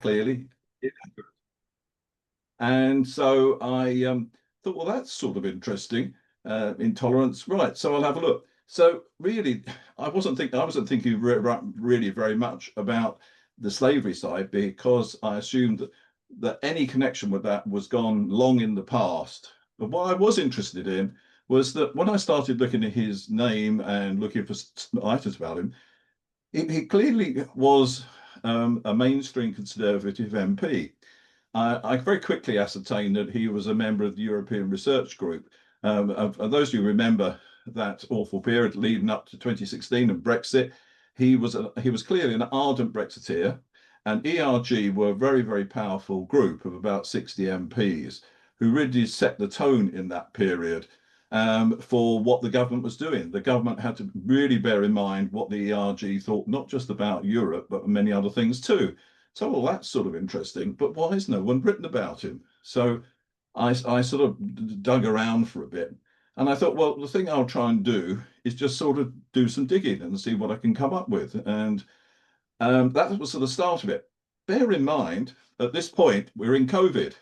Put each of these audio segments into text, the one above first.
clearly inaccurate. And so I thought, well, that's sort of interesting. Intolerance, right? So I'll have a look. So really, I wasn't thinking really very much about the slavery side because I assumed that any connection with that was gone long in the past. But what I was interested in was that when I started looking at his name and looking for items about him, he clearly was a mainstream Conservative MP. I very quickly ascertained that he was a member of the European Research Group. And those who remember that awful period leading up to 2016 and Brexit, he was clearly an ardent Brexiteer, and ERG were a very, very powerful group of about 60 MPs who really set the tone in that period for what the government was doing. The government had to really bear in mind what the ERG thought, not just about Europe, but many other things too. So, well, that's sort of interesting, but why has no one written about him? So I sort of dug around for a bit and I thought, well, the thing I'll try and do is just sort of do some digging and see what I can come up with. And that was sort of the start of it. Bear in mind, at this point, we're in COVID.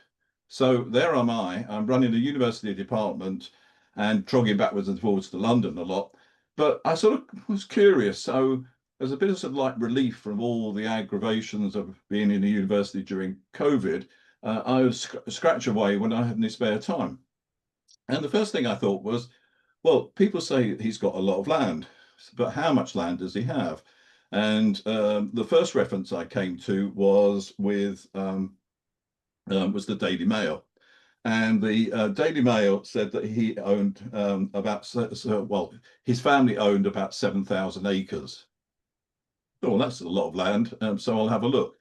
So there am I. I'm running a university department and trogging backwards and forwards to London a lot. But I sort of was curious. So there's a bit of sort of like relief from all the aggravations of being in a university during COVID. I would scratch away when I had any spare time. And the first thing I thought was, well, people say he's got a lot of land, but how much land does he have? And the first reference I came to was was the Daily Mail. And the Daily Mail said that he owned well, his family owned about 7,000 acres. Oh, well, that's a lot of land. So I'll have a look.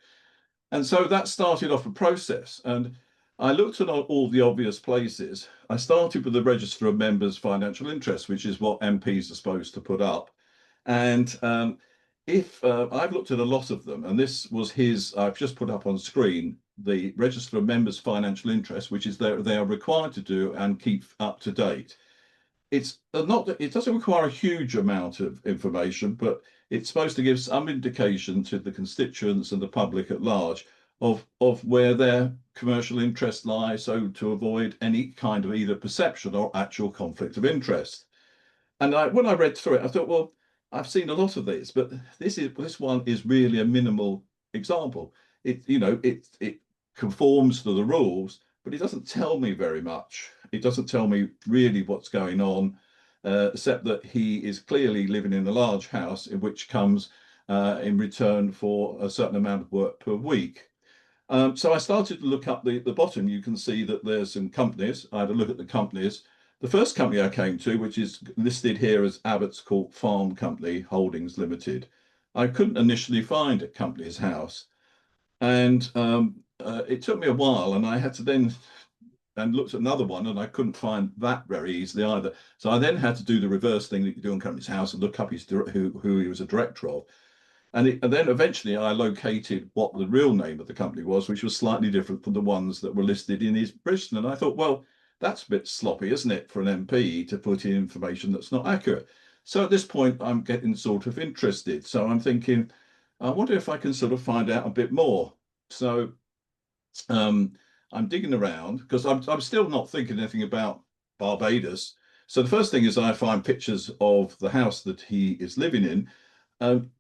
And so that started off a process. And I looked at all the obvious places. I started with the Register of Members' Financial Interests, which is what MPs are supposed to put up. And if I've looked at a lot of them, and this was I've just put up on screen the Register of Members' Financial Interests, which is they are required to do and keep up to date. It doesn't require a huge amount of information, but it's supposed to give some indication to the constituents and the public at large of where their commercial interests lie, so to avoid any kind of either perception or actual conflict of interest. And when I read through it, I thought, well, I've seen a lot of this, but this one is really a minimal example. It conforms to the rules, but it doesn't tell me very much. It doesn't tell me really what's going on, except that he is clearly living in a large house, in which comes in return for a certain amount of work per week. So I started to look up the bottom. You can see that there's some companies. I had a look at the companies. The first company I came to, which is listed here as Abbott's Court Farm Company Holdings Limited, I couldn't initially find at Companies House. And it took me a while, and I had to then and looked at another one, and I couldn't find that very easily either. So I then had to do the reverse thing that you do in Companies House and look up who he was a director of. And then eventually I located what the real name of the company was, which was slightly different from the ones that were listed in his Bristol. And I thought, well, that's a bit sloppy, isn't it, for an MP to put in information that's not accurate? So at this point, I'm getting sort of interested. So I'm thinking, I wonder if I can sort of find out a bit more. So I'm digging around because I'm still not thinking anything about Barbados. So the first thing is I find pictures of the house that he is living in.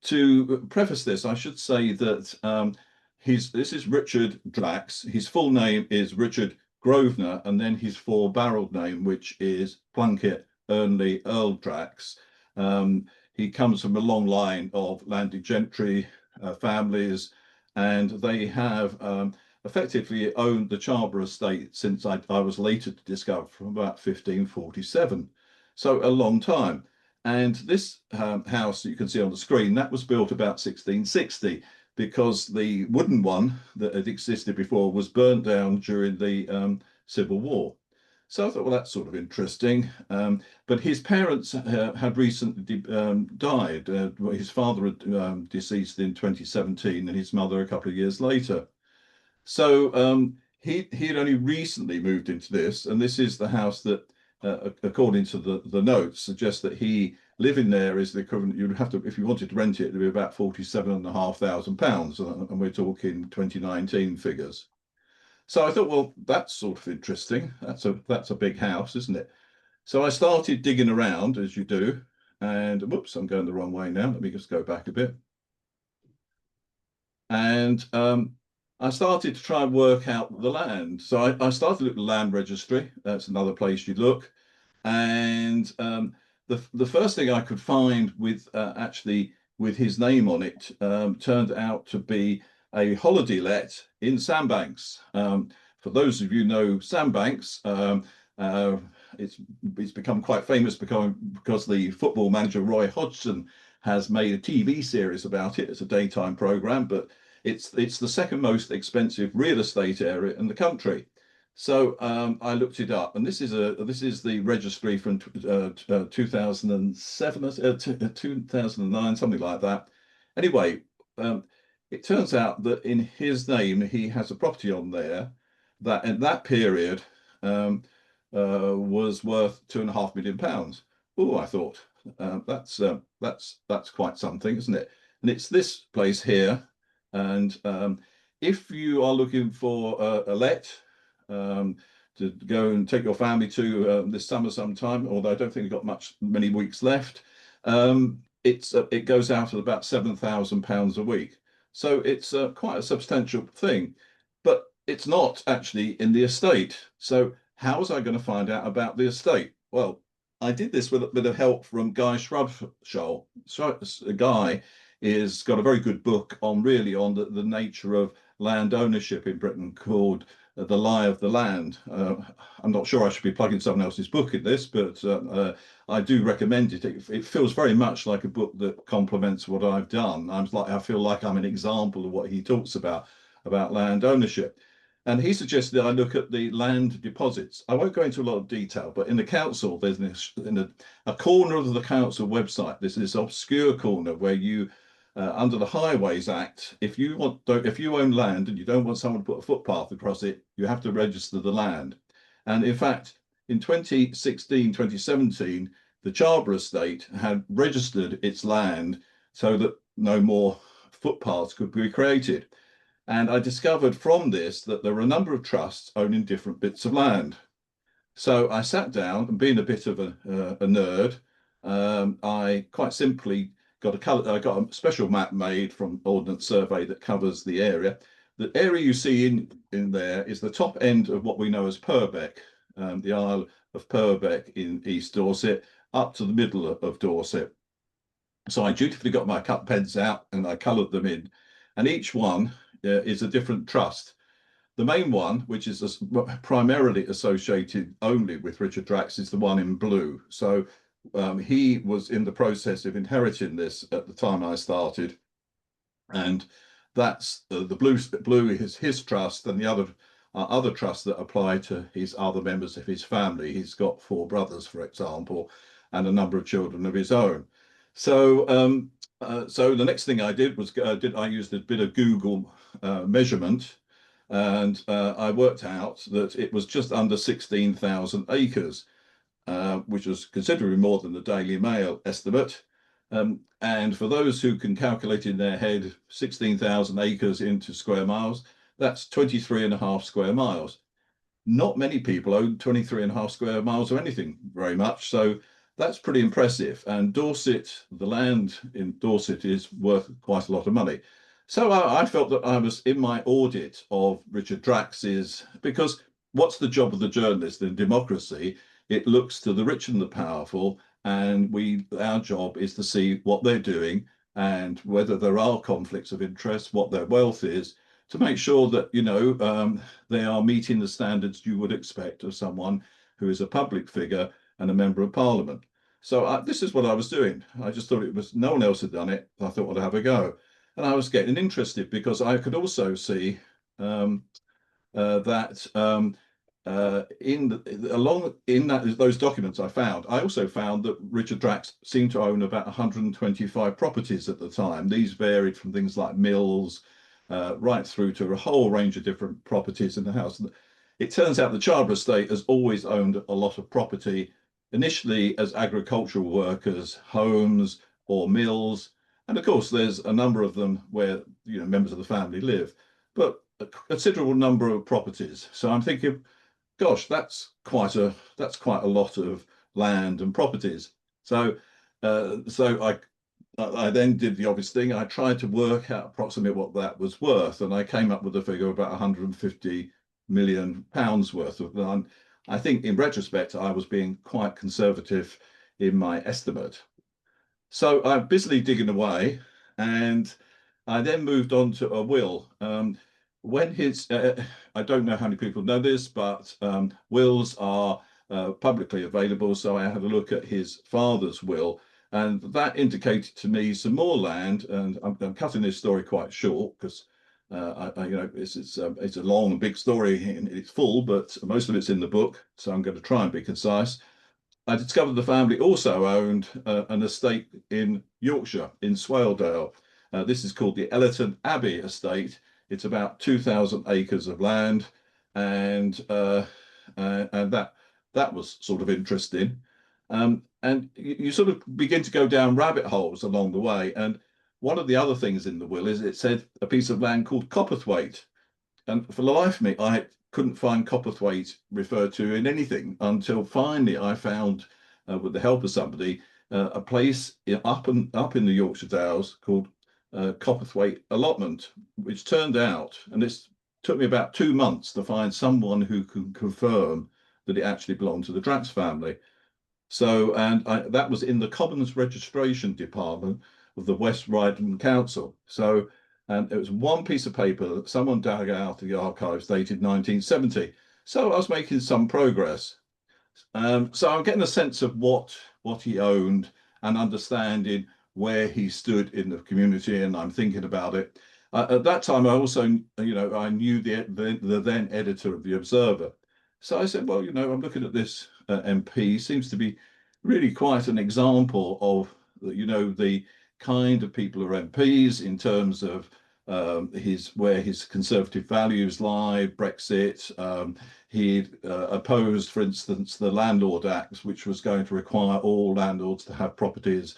To preface this, I should say that this is Richard Drax. His full name is Richard Grosvenor, and then his four-barreled name, which is Plunkett Ernley Earl Drax. He comes from a long line of landed gentry families, and they have effectively owned the Charborough estate since I was later to discover from about 1547. So a long time. And this house that you can see on the screen, that was built about 1660 because the wooden one that had existed before was burnt down during the Civil War. So I thought, well, that's sort of interesting. But his parents had recently died. His father had deceased in 2017 and his mother a couple of years later. So he had only recently moved into this, and this is the house that, according to the notes, suggests that he living there is the equivalent. You'd have to, if you wanted to rent it, it'd be about £47,500, and we're talking 2019 figures. So I thought, well, that's sort of interesting. That's a big house, isn't it? So I started digging around, as you do, and whoops, I'm going the wrong way now. Let me just go back a bit. And I started to try and work out the land. So I started to look at the land registry. That's another place you look. And the first thing I could find with actually with his name on it turned out to be a holiday let in Sandbanks. For those of you who know Sandbanks, it's become quite famous because the football manager Roy Hodgson has made a TV series about it. It's a daytime program, but it's the second most expensive real estate area in the country. So I looked it up, and this is the registry from 2007, 2009, something like that. Anyway, it turns out that in his name he has a property on there that in that period was worth £2.5 million. Oh, I thought that's quite something, isn't it? And it's this place here. And if you are looking for a let to go and take your family to this summer sometime, although I don't think we've got many weeks left, it goes out at about £7,000 a week. So it's quite a substantial thing, but it's not actually in the estate. So how was I going to find out about the estate? Well, I did this with a bit of help from Guy Shrubsholl. Guy is got a very good book on the nature of land ownership in Britain called The Lie of the Land. I'm not sure I should be plugging someone else's book in this, but I do recommend it. It feels very much like a book that complements what I've done. I feel like I'm an example of what he talks about land ownership. And he suggested I look at the land deposits. I won't go into a lot of detail, but in the council, there's in a corner of the council website, there's this obscure corner where you, under the Highways Act, if you own land and you don't want someone to put a footpath across it, you have to register the land. And in fact, in 2016, 2017, the Charborough estate had registered its land so that no more footpaths could be created. And I discovered from this that there were a number of trusts owning different bits of land. So I sat down, and being a bit of a nerd, I quite simply got a special map made from Ordnance Survey that covers the area. The area you see in there is the top end of what we know as Purbeck, the Isle of Purbeck in East Dorset, up to the middle of Dorset. So I dutifully got my cut pens out and I coloured them in, and each one is a different trust. The main one, which is primarily associated only with Richard Drax, is the one in blue. So he was in the process of inheriting this at the time I started, and that's the blue is his trust, and the other trusts that apply to his other members of his family. He's got 4 brothers, for example, and a number of children of his own. So so the next thing I did was I used a bit of Google measurement, and I worked out that it was just under 16,000 acres, which was considerably more than the Daily Mail estimate. And for those who can calculate in their head 16,000 acres into square miles, that's 23.5 square miles. Not many people own 23.5 square miles of anything very much. So that's pretty impressive. And Dorset, the land in Dorset is worth quite a lot of money. So I felt that I was in my audit of Richard Drax's, because what's the job of the journalist in democracy? It looks to the rich and the powerful, and our job is to see what they're doing and whether there are conflicts of interest, what their wealth is, to make sure that, they are meeting the standards you would expect of someone who is a public figure and a member of parliament. So this is what I was doing. I just thought no one else had done it. I thought I'd have a go. And I was getting interested because I could also see that those documents I found, I also found that Richard Drax seemed to own about 125 properties at the time. These varied from things like mills right through to a whole range of different properties in the house. It turns out the Charborough estate has always owned a lot of property initially as agricultural workers, homes or mills. And of course, there's a number of them where members of the family live, but a considerable number of properties. So I'm thinking, gosh, that's quite a lot of land and properties. So I then did the obvious thing. I tried to work out approximately what that was worth, and I came up with a figure of about 150 million pounds worth of land. I think in retrospect, I was being quite conservative in my estimate. So I'm busily digging away, and I then moved on to a will. When his, I don't know how many people know this, but wills are publicly available. So I had a look at his father's will, and that indicated to me some more land. And I'm cutting this story quite short because it's a long and big story and it's full, but most of it's in the book. So I'm going to try and be concise. I discovered the family also owned an estate in Yorkshire, in Swaledale. This is called the Ellerton Abbey estate. It's about 2,000 acres of land, and that was sort of interesting. And you sort of begin to go down rabbit holes along the way. And one of the other things in the will is it said a piece of land called Copperthwaite. And for the life of me, I couldn't find Copperthwaite referred to in anything until finally I found, with the help of somebody, a place up in the Yorkshire Dales called Copperthwaite Allotment, which turned out, and this took me about 2 months to find someone who could confirm that it actually belonged to the Drax family. So, that was in the Commons Registration Department of the West Riding Council. So, and it was one piece of paper that someone dug out of the archives dated 1970. So I was making some progress. So I'm getting a sense of what he owned and understanding where he stood in the community, and I'm thinking about it. At that time, I also, I knew the then editor of the Observer. So I said, well, I'm looking at this MP, seems to be really quite an example of, the kind of people who are MPs in terms of where his conservative values lie, Brexit. He opposed, for instance, the Landlord Act, which was going to require all landlords to have properties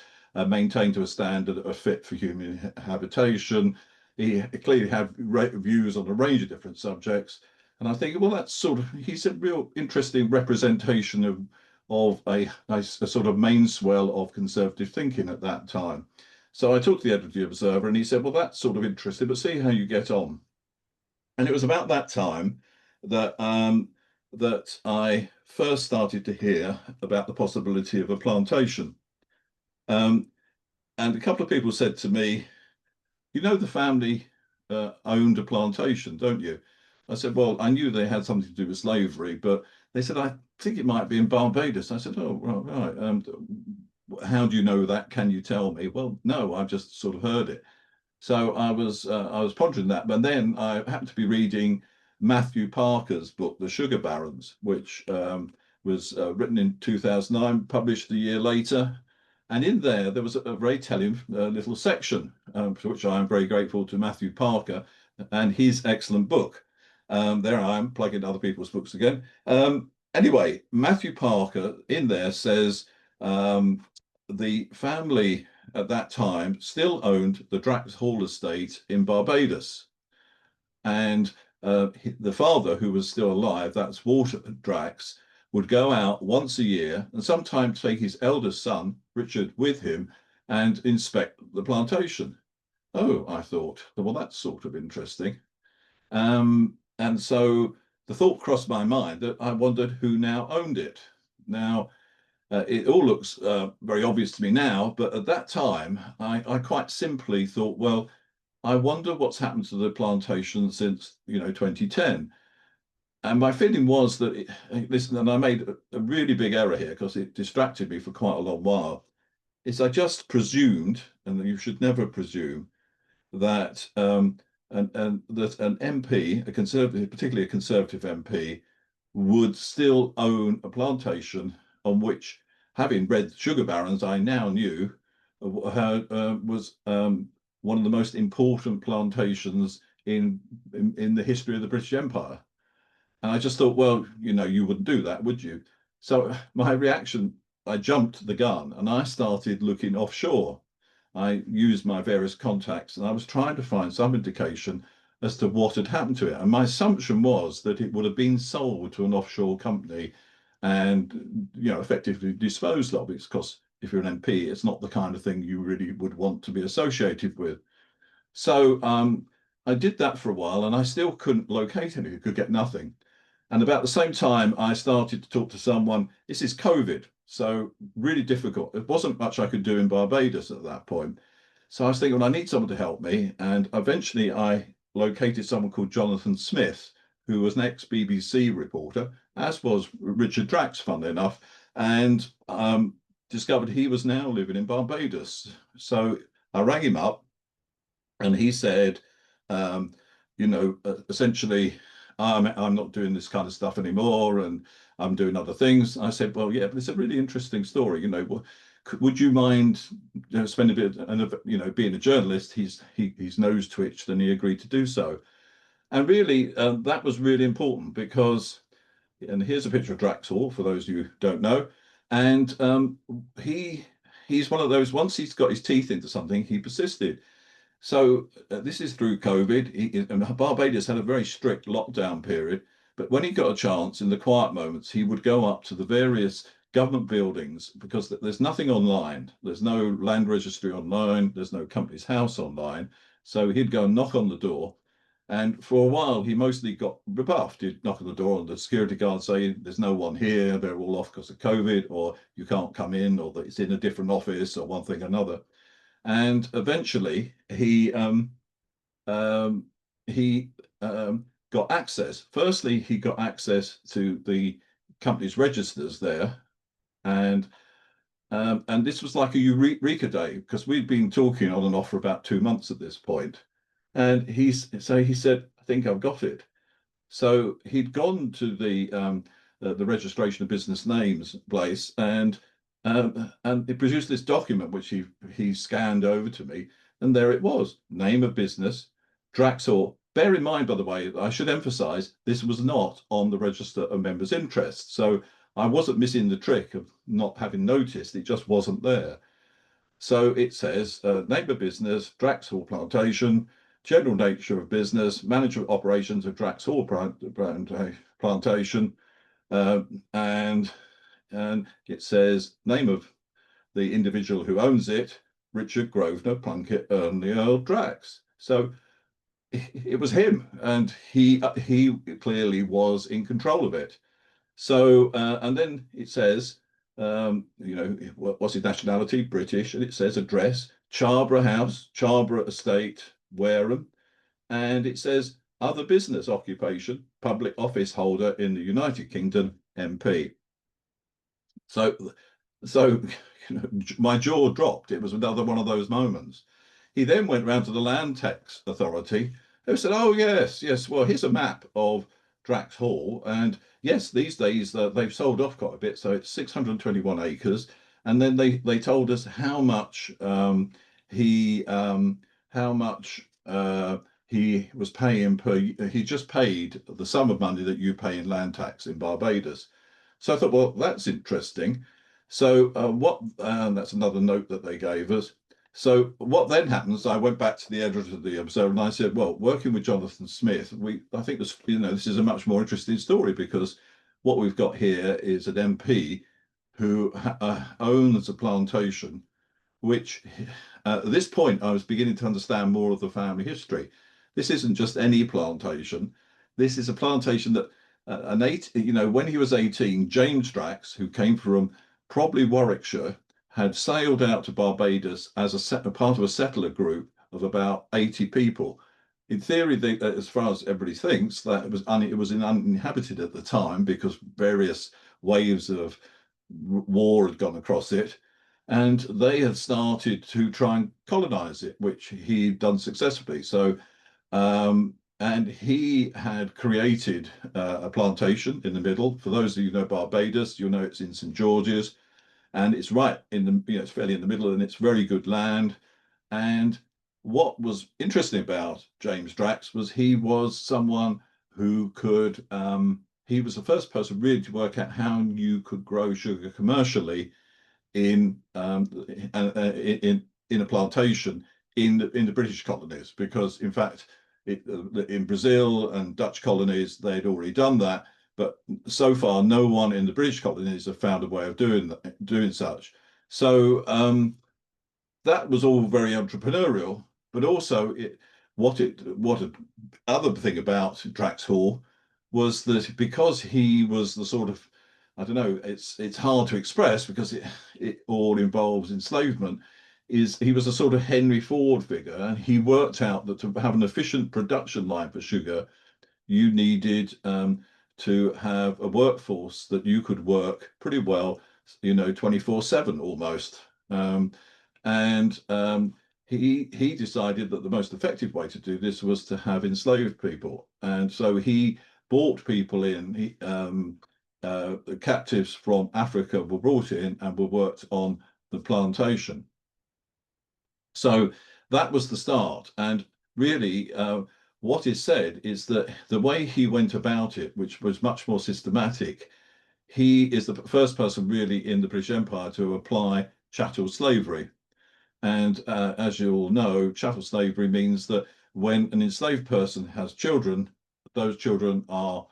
maintained to a standard that are fit for human habitation. He clearly had views on a range of different subjects. And I think, well, he's a real interesting representation of a sort of main swell of conservative thinking at that time. So I talked to the editor of the Observer, and he said, well, that's sort of interesting, but see how you get on. And it was about that time that that I first started to hear about the possibility of a plantation. And a couple of people said to me, the family owned a plantation, don't you? I said, well, I knew they had something to do with slavery, but they said, I think it might be in Barbados. I said, oh, right. How do you know that? Can you tell me? Well, no, I've just sort of heard it. So I was pondering that, but then I happened to be reading Matthew Parker's book, The Sugar Barons, which was written in 2009, published a year later. And in there was a very telling little section, for which I am very grateful to Matthew Parker and his excellent book. There I am plugging other people's books again. Anyway, Matthew Parker in there says the family at that time still owned the Drax Hall estate in Barbados. And the father, who was still alive, that's Walter Drax, would go out once a year and sometimes take his eldest son, Richard, with him and inspect the plantation. Oh, I thought, well, that's sort of interesting. And so the thought crossed my mind that I wondered who now owned it. Now, it all looks very obvious to me now, but at that time, I quite simply thought, well, I wonder what's happened to the plantation since 2010. And my feeling was that, listen, and I made a really big error here because it distracted me for quite a long while, is I just presumed, and you should never presume, that that an MP, a conservative, particularly a conservative MP, would still own a plantation on which, having read Sugar Barons, I now knew was one of the most important plantations in the history of the British Empire. And I just thought, well, you wouldn't do that, would you? So my reaction, I jumped the gun and I started looking offshore. I used my various contacts and I was trying to find some indication as to what had happened to it. And my assumption was that it would have been sold to an offshore company and, effectively disposed of. It's because if you're an MP, it's not the kind of thing you really would want to be associated with. So I did that for a while and I still couldn't locate anything, could get nothing. And about the same time, I started to talk to someone. This is COVID, so really difficult. It wasn't much I could do in Barbados at that point. So I was thinking, well, I need someone to help me. And eventually I located someone called Jonathan Smith, who was an ex-BBC reporter, as was Richard Drax, funnily enough, and discovered he was now living in Barbados. So I rang him up and he said, essentially, I'm not doing this kind of stuff anymore, and I'm doing other things. I said, well, yeah, but it's a really interesting story. Would you mind, spending a bit, and being a journalist, his nose twitched, and he agreed to do so. And really, that was really important because, and here's a picture of Drax Hall for those of you who don't know, and he's one of those. Once he's got his teeth into something, he persisted. So this is through COVID. And Barbados had a very strict lockdown period, but when he got a chance in the quiet moments, he would go up to the various government buildings because there's nothing online. There's no land registry online. There's no company's house online. So he'd go and knock on the door. And for a while, he mostly got rebuffed. He'd knock on the door and the security guard say, there's no one here. They're all off because of COVID, or you can't come in, or that it's in a different office, or one thing or another. And eventually um, he got access. Firstly, he got access to the company's registers there, and this was like a eureka day because we'd been talking on and off for about 2 months at this point. And he said, I think I've got it. So he'd gone to the registration of business names place, and it produced this document which he scanned over to me, and there it was: name of business, Drax Hall. Bear in mind, by the way, I should emphasise this was not on the register of members' interest, so I wasn't missing the trick of not having noticed; it just wasn't there. So it says name of business, Drax Hall Plantation, general nature of business, management operations of Drax Hall Plantation, uh, and it says name of the individual who owns it, Richard Grosvenor Plunkett Ernley Earl Drax. So it was him, and he clearly was in control of it. So and then it says, what's his nationality? British, and it says address, Charborough House, Charborough Estate, Wareham, and it says other business occupation, public office holder in the United Kingdom, MP. So, so my jaw dropped. It was another one of those moments. He then went round to the Land Tax Authority, who said, "Oh yes, yes. Well, here's a map of Drax Hall, and yes, these days they've sold off quite a bit. So it's 621 acres." And then they told us how much he how much he was paying per. He just paid the sum of money that you pay in land tax in Barbados. So I thought, well, that's interesting. So that's another note that they gave us. So what then happens? I went back to the editor of the Observer and I said, well, working with Jonathan Smith, I think this is a much more interesting story because what we've got here is an MP who owns a plantation, which at this point I was beginning to understand more of the family history. This isn't just any plantation. This is a plantation that when he was 18, James Drax, who came from probably Warwickshire, had sailed out to Barbados as a part of a settler group of about 80 people. In theory, as far as everybody thinks, that it was uninhabited at the time because various waves of war had gone across it, and they had started to try and colonize it, which he'd done successfully. So and he had created a plantation in the middle. For those of you who know Barbados, you'll know it's in St. George's, and it's right in it's fairly in the middle, and it's very good land. And what was interesting about James Drax was he was someone who could he was the first person really to work out how you could grow sugar commercially in in a plantation in the British colonies, because in fact in Brazil and Dutch colonies they'd already done that, but so far no one in the British colonies have found a way of doing such. So that was all very entrepreneurial, but also what other thing about Drax Hall was that because he was the sort of, I don't know, it's hard to express because it all involves enslavement, is he was a sort of Henry Ford figure, and he worked out that to have an efficient production line for sugar, you needed to have a workforce that you could work pretty well, 24/7 almost. And he decided that the most effective way to do this was to have enslaved people, and so he brought people in. Captives from Africa were brought in and were worked on the plantation. So that was the start. And really, what is said is that the way he went about it, which was much more systematic, he is the first person really in the British Empire to apply chattel slavery. And as you all know, chattel slavery means that when an enslaved person has children, those children are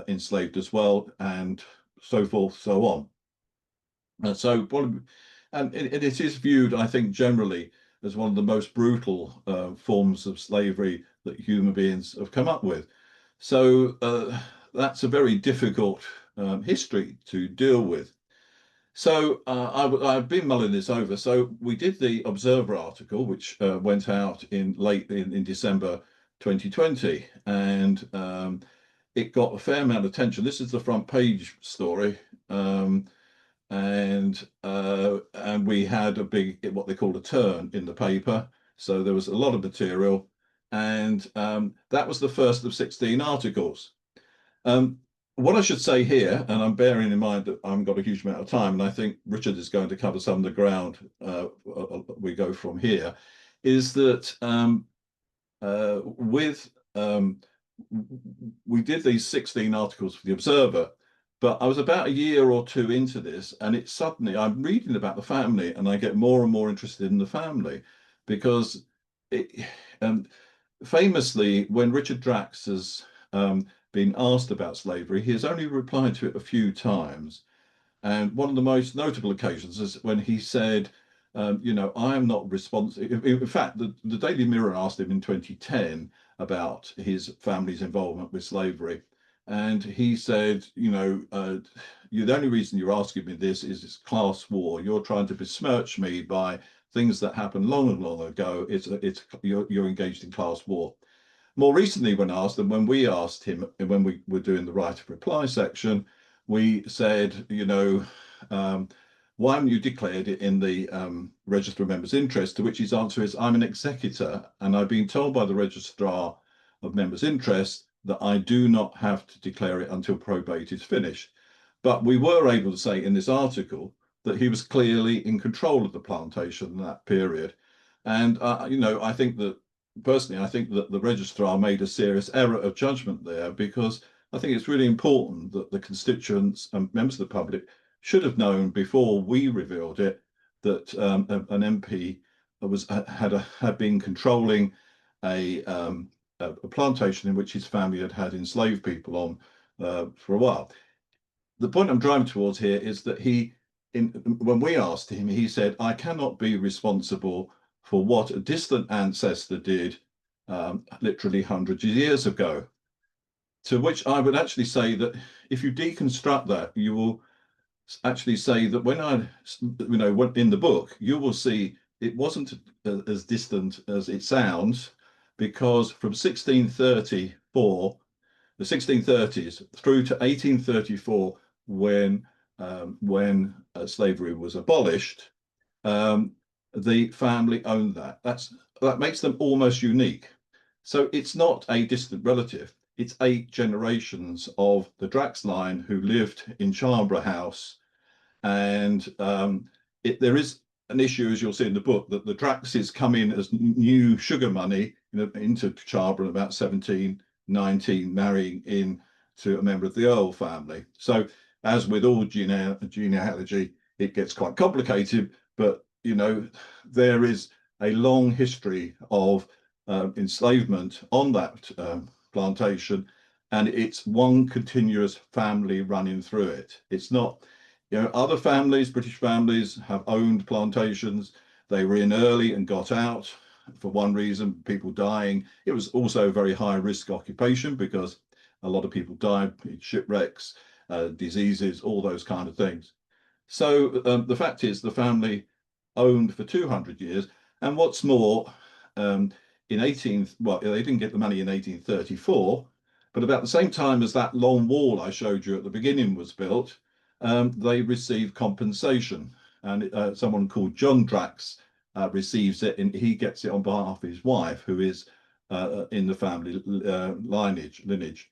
enslaved as well, and so forth, so on. And it is viewed, I think, generally as one of the most brutal forms of slavery that human beings have come up with. So that's a very difficult history to deal with. So I've been mulling this over. So we did the Observer article, which went out in December 2020, and it got a fair amount of attention. This is the front page story, and we had a big, what they called a turn in the paper. So there was a lot of material, and that was the first of 16 articles. What I should say here, and I'm bearing in mind that I've got a huge amount of time, and I think Richard is going to cover some of the ground we go from here, is that we did these 16 articles for the Observer, but I was about a year or two into this, and it suddenly, I'm reading about the family, and I get more and more interested in the family, because famously, when Richard Drax has been asked about slavery, he has only replied to it a few times. And one of the most notable occasions is when he said, I am not responsible. In fact, the Daily Mirror asked him in 2010 about his family's involvement with slavery. And he said, the only reason you're asking me this is it's class war. You're trying to besmirch me by things that happened long and long ago. You're engaged in class war. More recently, when asked, and when we asked him, when we were doing the right of reply section, we said, why haven't you declared it in the Register of Members' Interest? To which his answer is, I'm an executor, and I've been told by the Registrar of Members' Interest that I do not have to declare it until probate is finished. But we were able to say in this article that he was clearly in control of the plantation in that period. And, I think that personally, I think that the registrar made a serious error of judgment there, because I think it's really important that the constituents and members of the public should have known before we revealed it that an MP had been controlling a plantation in which his family had enslaved people on for a while. The point I'm driving towards here is that when we asked him, he said, I cannot be responsible for what a distant ancestor did literally hundreds of years ago. To which I would actually say that if you deconstruct that, you will actually say that when in the book, you will see it wasn't as distant as it sounds, because from 1634, the 1630s through to 1834, when slavery was abolished, the family owned that. That makes them almost unique. So it's not a distant relative. It's 8 generations of the Drax line who lived in Charborough House. And there is an issue, as you'll see in the book, that the Draxes come in as new sugar money into Charborough about 1719, marrying in to a member of the Earl family. So as with all genealogy, it gets quite complicated, but there is a long history of enslavement on that plantation, and it's one continuous family running through it. It's not, other families, British families, have owned plantations. They were in early and got out for one reason, people dying. It was also a very high risk occupation because a lot of people died in shipwrecks, diseases, all those kind of things. So the fact is the family owned for 200 years. And what's more, they didn't get the money in 1834, but about the same time as that long wall I showed you at the beginning was built, they received compensation. And someone called John Drax receives it, and he gets it on behalf of his wife, who is in the family lineage.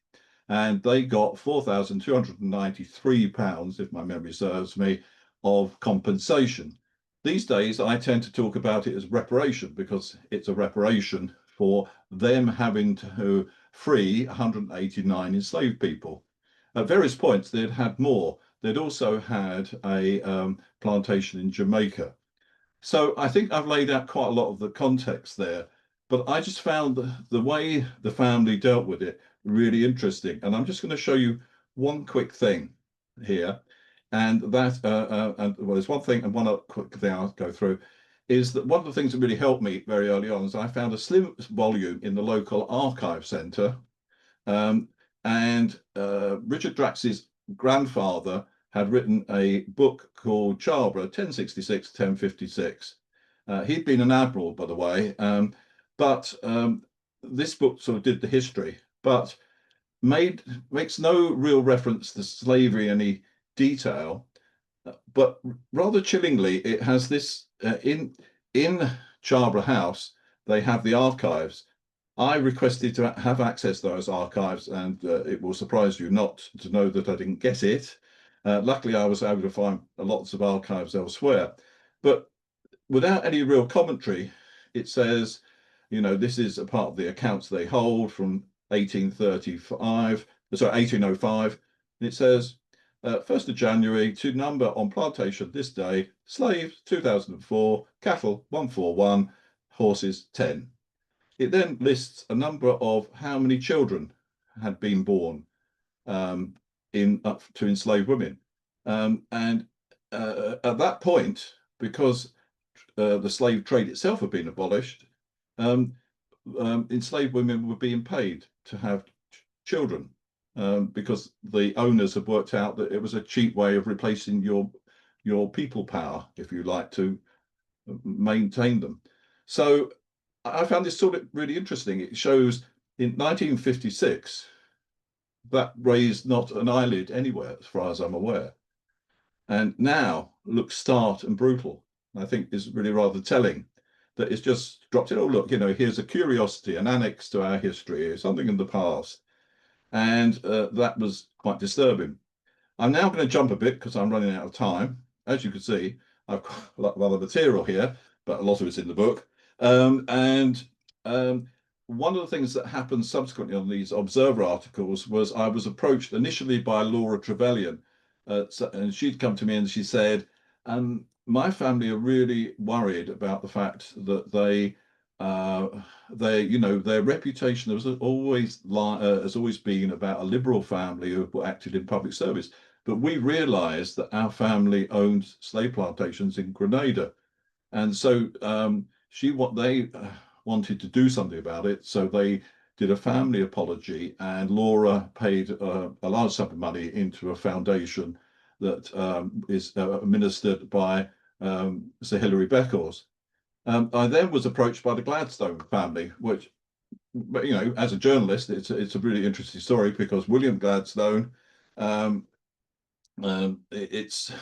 And they got £4,293, if my memory serves me, of compensation. These days, I tend to talk about it as reparation because it's a reparation for them having to free 189 enslaved people. At various points, they'd had more. They'd also had a plantation in Jamaica. So I think I've laid out quite a lot of the context there, but I just found the way the family dealt with it really interesting. And I'm just going to show you one quick thing here. And that, there's one thing and one quick thing I'll go through, is that one of the things that really helped me very early on is I found a slim volume in the local archive centre. Richard Drax's grandfather had written a book called Charborough, 1066-1056. He'd been an admiral, by the way, but this book sort of did the history, but makes no real reference to slavery in any detail. But rather chillingly, it has this in Charborough House. They have the archives. I requested to have access to those archives, and it will surprise you not to know that I didn't get it. Luckily, I was able to find lots of archives elsewhere. But without any real commentary, it says, this is a part of the accounts they hold from 1805. And it says, 1st of January, to number on plantation this day, slaves 2004, cattle 141, horses 10. It then lists a number of how many children had been born up to enslaved women. At that point, because the slave trade itself had been abolished, enslaved women were being paid to have children because the owners had worked out that it was a cheap way of replacing your people power, if you like, to maintain them. So I found this sort of really interesting. It shows in 1956 that raised not an eyelid anywhere, as far as I'm aware, and now looks stark and brutal. I think is really rather telling that it's just dropped in. Oh, look, here's a curiosity, an annex to our history, something in the past, and that was quite disturbing. I'm now going to jump a bit because I'm running out of time. As you can see, I've got a lot of other material here, but a lot of it's in the book. One of the things that happened subsequently on these Observer articles was I was approached initially by Laura Trevelyan, and she'd come to me and she said, my family are really worried about the fact that their reputation has always been about a liberal family who acted in public service. But we realized that our family owned slave plantations in Granada. And so they wanted to do something about it. So they did a family apology, and Laura paid a large sum of money into a foundation that is administered by Sir Hilary Beckles. I then was approached by the Gladstone family, which, as a journalist, it's a really interesting story because William Gladstone, it's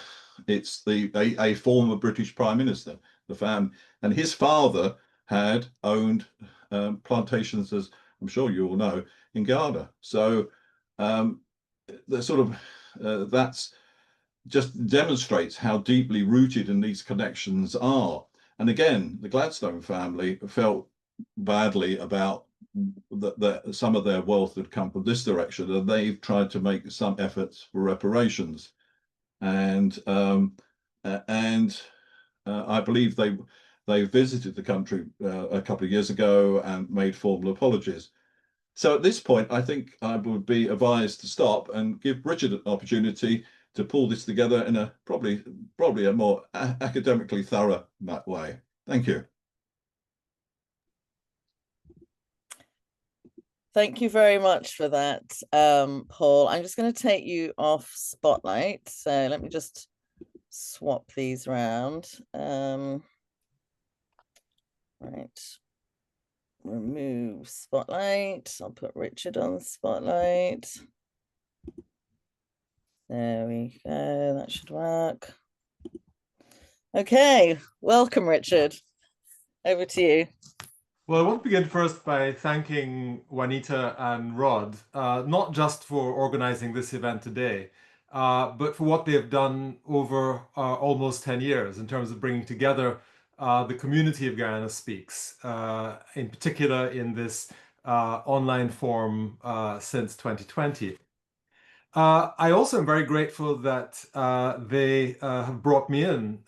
a former British Prime Minister, and his father had owned plantations, as I'm sure you all know, in Guyana. So the sort of that's just demonstrates how deeply rooted in these connections are. And again, the Gladstone family felt badly about that some of their wealth had come from this direction, and they've tried to make some efforts for reparations. And I believe they visited the country a couple of years ago and made formal apologies. So at this point, I think I would be advised to stop and give Richard an opportunity to pull this together in a probably a more academically thorough way. Thank you. Thank you very much for that, Paul. I'm just going to take you off Spotlight. So let me just swap these around. Right. Remove Spotlight. I'll put Richard on Spotlight. There we go. That should work. Okay. Welcome, Richard. Over to you. Well, I want to begin first by thanking Juanita and Rod, not just for organizing this event today, but for what they have done over almost 10 years in terms of bringing together the community of Guyana Speaks, in particular in this online form since 2020. I also am very grateful that they have brought me in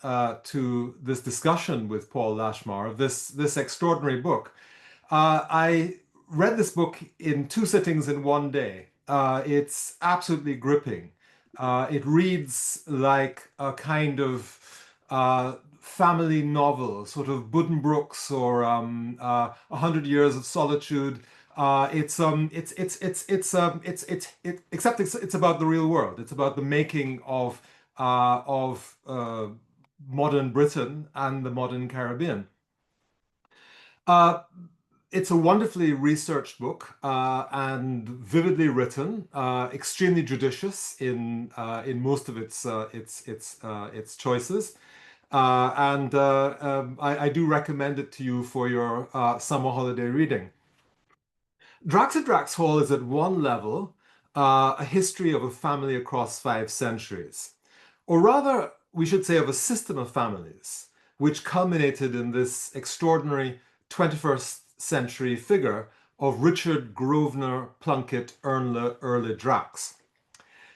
to this discussion with Paul Lashmar of this extraordinary book. I read this book in 2 sittings in one day. It's absolutely gripping. It reads like a kind of family novel, sort of Buddenbrooks or 100 Years of Solitude. Except it's about the real world. It's about the making of modern Britain and the modern Caribbean. It's a wonderfly researched book and vividly written, extremely judicious in most of its choices. I do recommend it to you for your summer holiday reading. Drax Hall is at one level a history of a family across 5 centuries, or rather, we should say of a system of families, which culminated in this extraordinary 21st century figure of Richard Grosvenor Plunkett Earle Drax.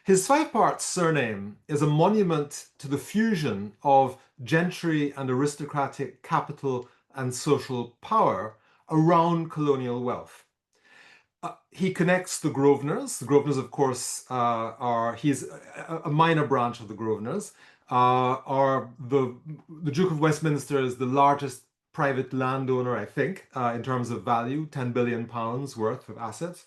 His 5-part surname is a monument to the fusion of gentry and aristocratic capital and social power around colonial wealth. He connects the Grosvenors. The Grosvenors, of course, he's a minor branch of the Grosvenors. The Duke of Westminster is the largest private landowner, I think, in terms of value, £10 billion worth of assets.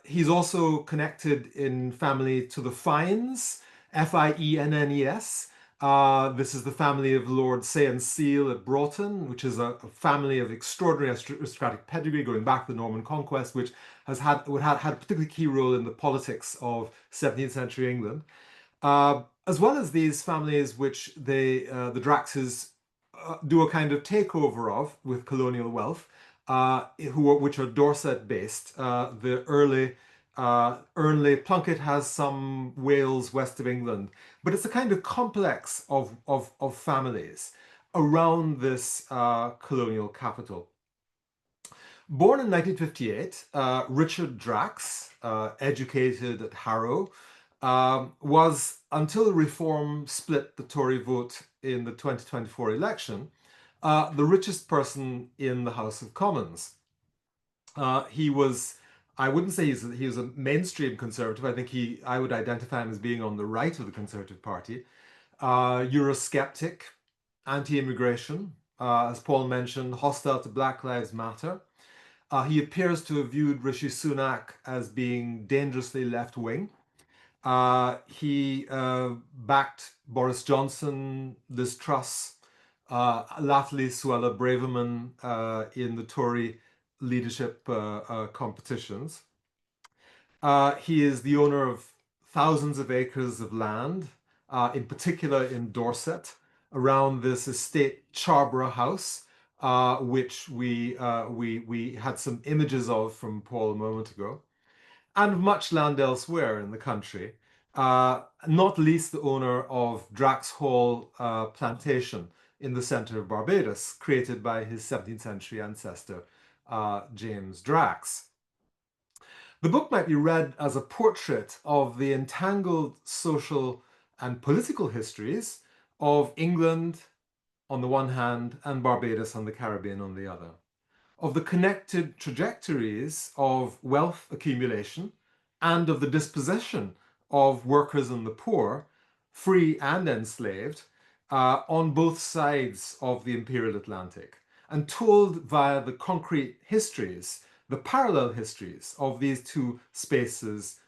He's also connected in family to the Fiennes, Fiennes. This is the family of Lord Say and Seal at Broughton, which is a family of extraordinary aristocratic pedigree going back to the Norman Conquest, which had a particularly key role in the politics of 17th century England. As well as these families which the Draxes do a kind of takeover of with colonial wealth, which are Dorset-based. The Earle Plunkett has some Wales west of England, but it's a kind of complex of families around this colonial capital. Born in 1958, Richard Drax, educated at Harrow, was, until Reform split the Tory vote in the 2024 election, the richest person in the House of Commons. He was, I wouldn't say he was a mainstream conservative. I think I would identify him as being on the right of the Conservative Party. Eurosceptic, anti-immigration, as Paul mentioned, hostile to Black Lives Matter. He appears to have viewed Rishi Sunak as being dangerously left-wing. He backed Boris Johnson, Liz Truss, latterly Suella Braverman in the Tory leadership competitions. He is the owner of thousands of acres of land, in particular in Dorset, around this estate Charborough House, which we had some images of from Paul a moment ago, and much land elsewhere in the country, not least the owner of Drax Hall plantation in the center of Barbados, created by his 17th century ancestor, James Drax. The book might be read as a portrait of the entangled social and political histories of England on the one hand and Barbados and the Caribbean on the other, of the connected trajectories of wealth accumulation and of the dispossession of workers and the poor, free and enslaved, on both sides of the imperial Atlantic, and told via the concrete histories, the parallel histories of these two spaces,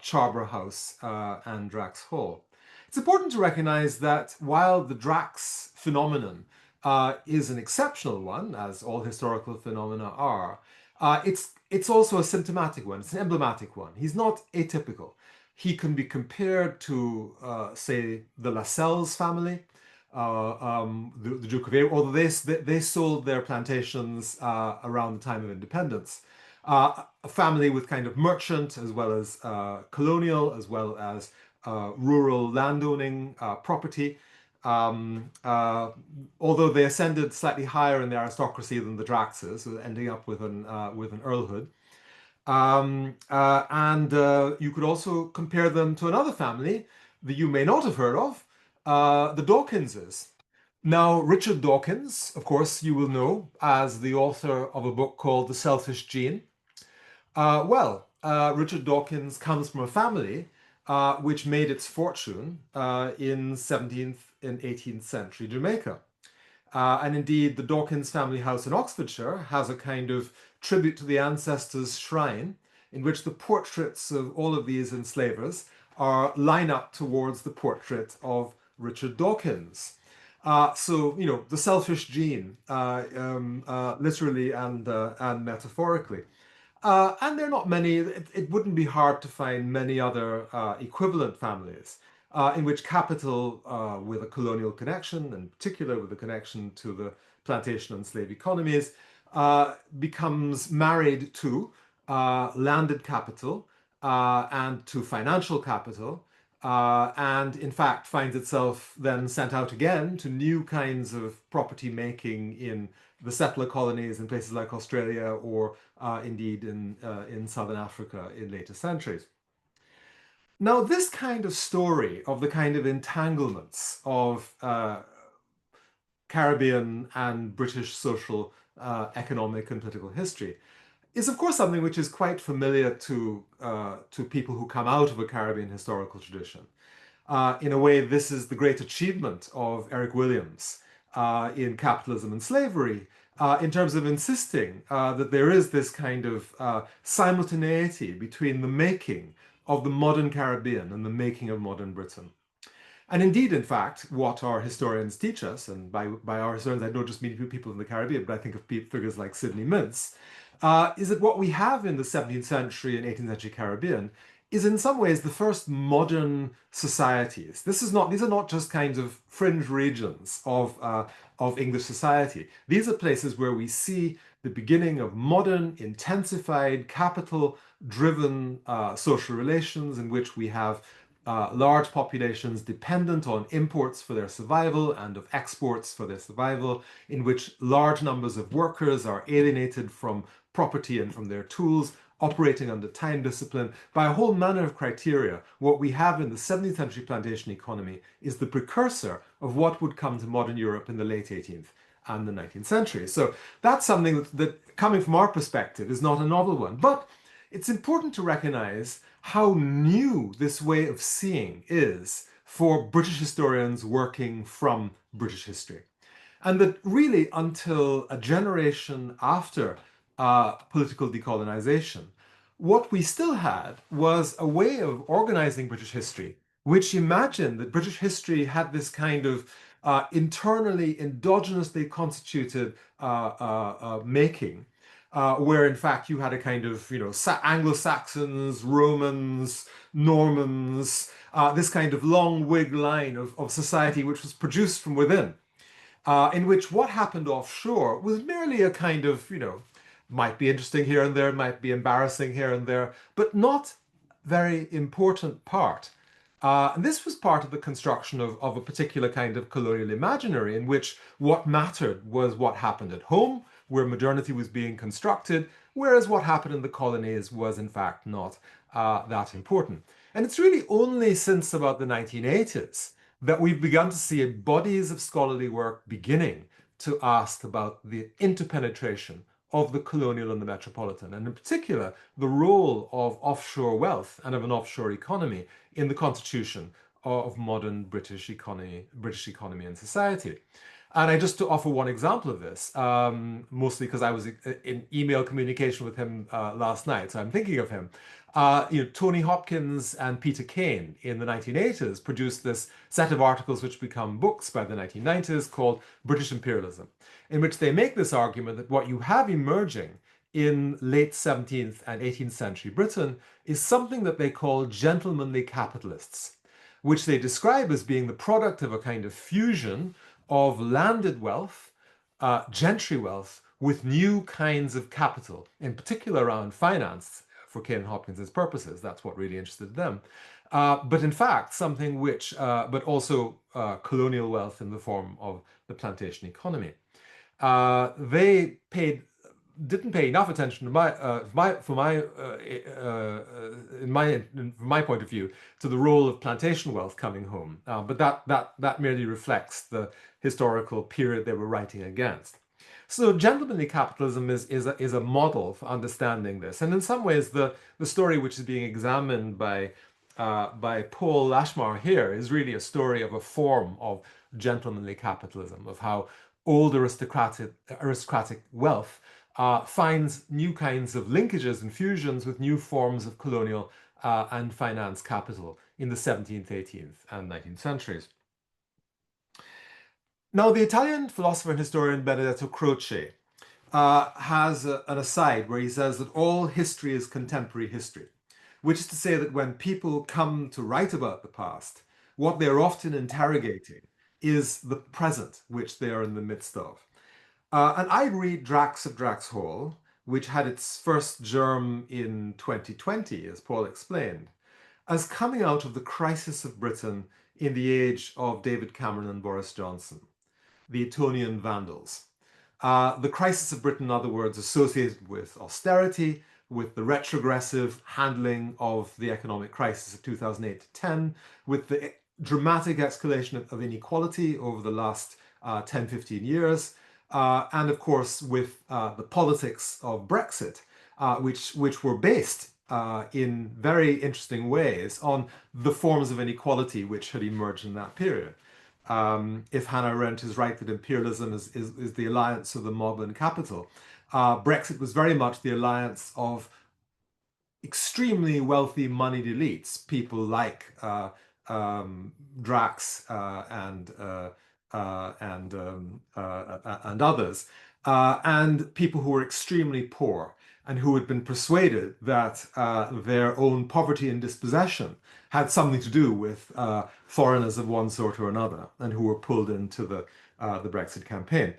Charbor House and Drax Hall. It's important to recognize that while the Drax phenomenon is an exceptional one, as all historical phenomena are, it's also a symptomatic one, it's an emblematic one. He's not atypical. He can be compared to, say, the Lascelles family, the Duke of York, although they sold their plantations around the time of independence. A family with kind of merchant as well as colonial, as well as rural landowning property. Although they ascended slightly higher in the aristocracy than the Draxes, ending up with an earlhood. You could also compare them to another family that you may not have heard of, the Dawkinses. Now, Richard Dawkins, of course, you will know as the author of a book called The Selfish Gene. Richard Dawkins comes from a family which made its fortune in 17th and 18th century Jamaica. And indeed, the Dawkins family house in Oxfordshire has a kind of tribute to the ancestors' shrine in which the portraits of all of these enslavers line up towards the portrait of Richard Dawkins. So, you know, the selfish gene, literally and metaphorically. And there are not many, it wouldn't be hard to find many other equivalent families in which capital with a colonial connection, in particular with a connection to the plantation and slave economies, becomes married to landed capital and to financial capital, and in fact finds itself then sent out again to new kinds of property making in the settler colonies in places like Australia or indeed in Southern Africa in later centuries. Now, this kind of story of the kind of entanglements of Caribbean and British social, economic and political history is of course something which is quite familiar to people who come out of a Caribbean historical tradition. In a way, this is the great achievement of Eric Williams in Capitalism and Slavery, in terms of insisting that there is this kind of simultaneity between the making of the modern Caribbean and the making of modern Britain. And indeed, in fact, what our historians teach us, and by our historians I don't just mean people in the Caribbean, but I think of figures like Sidney Mintz, is that what we have in the 17th century and 18th century Caribbean is in some ways the first modern societies. These are not just kinds of fringe regions of English society. These are places where we see the beginning of modern, intensified, capital-driven social relations in which we have large populations dependent on imports for their survival and of exports for their survival, in which large numbers of workers are alienated from property and from their tools, operating under time discipline. By a whole manner of criteria, what we have in the 17th century plantation economy is the precursor of what would come to modern Europe in the late 18th and the 19th century. So that's something that coming from our perspective, is not a novel one. But it's important to recognize how new this way of seeing is for British historians working from British history. And that really until a generation after political decolonization, what we still had was a way of organizing British history, which imagined that British history had this kind of internally, endogenously constituted making, where in fact you had a kind of, you know, Anglo-Saxons, Romans, Normans, this kind of long Whig line of society which was produced from within, in which what happened offshore was merely a kind of, you know, might be interesting here and there, might be embarrassing here and there, but not very important part. And this was part of the construction of a particular kind of colonial imaginary in which what mattered was what happened at home, where modernity was being constructed, whereas what happened in the colonies was in fact not that important. And it's really only since about the 1980s that we've begun to see bodies of scholarly work beginning to ask about the interpenetration of the colonial and the metropolitan, and in particular, the role of offshore wealth and of an offshore economy in the constitution of modern British economy and society. And I just to offer one example of this, mostly because I was in email communication with him last night, so I'm thinking of him. Tony Hopkins and Peter Kane in the 1980s produced this set of articles which become books by the 1990s called British Imperialism, in which they make this argument that what you have emerging in late 17th and 18th century Britain is something that they call gentlemanly capitalists, which they describe as being the product of a kind of fusion of landed wealth, gentry wealth, with new kinds of capital, in particular around finance, for Kane and Hopkins' purposes. That's what really interested them. But in fact, something which, but also colonial wealth in the form of the plantation economy. They didn't pay enough attention to from my point of view, to the role of plantation wealth coming home. But that merely reflects the historical period they were writing against. So gentlemanly capitalism is a model for understanding this, and in some ways the story which is being examined by Paul Lashmar here is really a story of a form of gentlemanly capitalism, of how old aristocratic wealth finds new kinds of linkages and fusions with new forms of colonial and finance capital in the 17th, 18th, and 19th centuries. Now, the Italian philosopher and historian Benedetto Croce has an aside where he says that all history is contemporary history, which is to say that when people come to write about the past, what they're often interrogating is the present, which they are in the midst of. And I read Drax of Drax Hall, which had its first germ in 2020, as Paul explained, as coming out of the crisis of Britain in the age of David Cameron and Boris Johnson, the Etonian Vandals. The crisis of Britain, in other words, associated with austerity, with the retrogressive handling of the economic crisis of 2008 to 10, with the dramatic escalation of inequality over the last 10, 15 years, and of course with the politics of Brexit, which were based in very interesting ways on the forms of inequality which had emerged in that period. If Hannah Arendt is right that imperialism is the alliance of the mob and capital, Brexit was very much the alliance of extremely wealthy moneyed elites, people like Drax and others, and people who were extremely poor and who had been persuaded that their own poverty and dispossession had something to do with foreigners of one sort or another, and who were pulled into the Brexit campaign.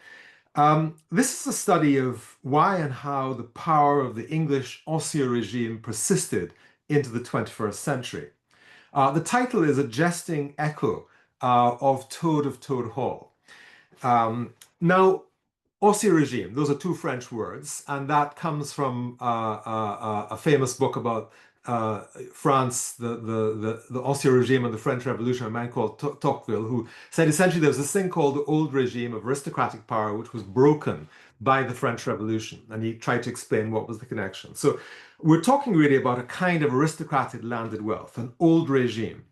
This is a study of why and how the power of the English Austro regime persisted into the 21st century. The title is a jesting echo of Toad Hall. Now, Austro regime, those are two French words, and that comes from a famous book about France, the Austro regime and the French Revolution, a man called Tocqueville, who said essentially there was this thing called the old regime of aristocratic power, which was broken by the French Revolution, and he tried to explain what was the connection. So we're talking really about a kind of aristocratic landed wealth, an old regime.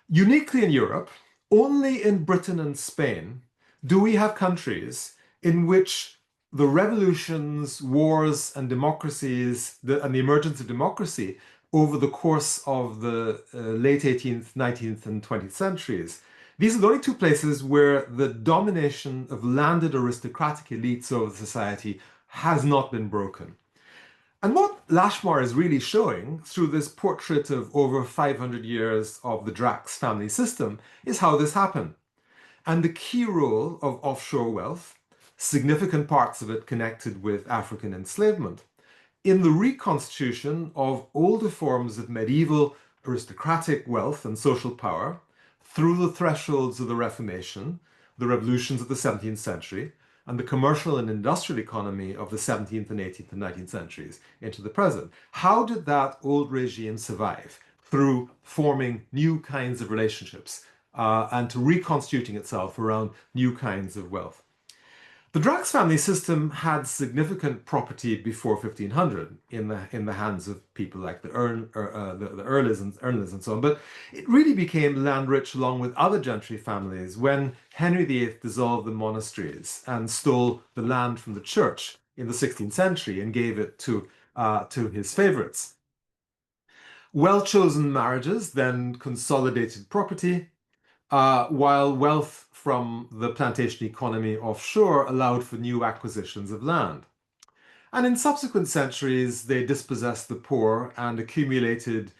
Uniquely in Europe, only in Britain and Spain do we have countries in which the revolutions, wars, and democracies, and the emergence of democracy over the course of the late 18th, 19th, and 20th centuries, these are the only two places where the domination of landed aristocratic elites over society has not been broken. And what Lashmar is really showing through this portrait of over 500 years of the Drax family system is how this happened. And the key role of offshore wealth, significant parts of it connected with African enslavement, in the reconstitution of older forms of medieval aristocratic wealth and social power through the thresholds of the Reformation, the revolutions of the 17th century, and the commercial and industrial economy of the 17th and 18th and 19th centuries into the present. How did that old regime survive? Through forming new kinds of relationships and to reconstituting itself around new kinds of wealth. The Drax family system had significant property before 1500 in the hands of people like the Earls and so on, but it really became land rich along with other gentry families when Henry VIII dissolved the monasteries and stole the land from the church in the 16th century and gave it to his favorites. Well-chosen marriages then consolidated property, while wealth from the plantation economy offshore allowed for new acquisitions of land. And in subsequent centuries, they dispossessed the poor and accumulated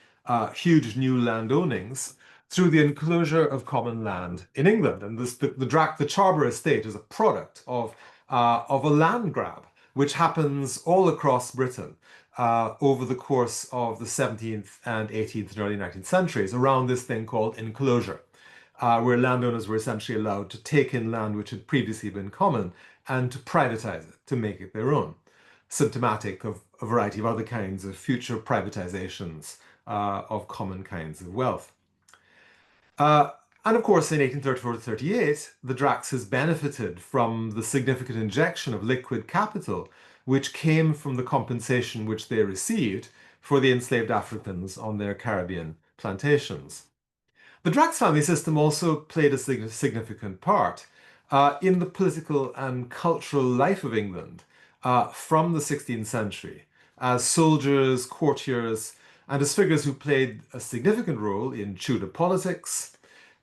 huge new land ownings through the enclosure of common land in England. And the Charbour estate is a product of a land grab, which happens all across Britain over the course of the 17th and 18th and early 19th centuries around this thing called enclosure. Where landowners were essentially allowed to take in land which had previously been common and to privatize it, to make it their own, symptomatic of a variety of other kinds of future privatizations of common kinds of wealth. And of course, in 1834 to 38, the Draxes benefited from the significant injection of liquid capital, which came from the compensation which they received for the enslaved Africans on their Caribbean plantations. The Drax family system also played a significant part in the political and cultural life of England from the 16th century as soldiers, courtiers, and as figures who played a significant role in Tudor politics,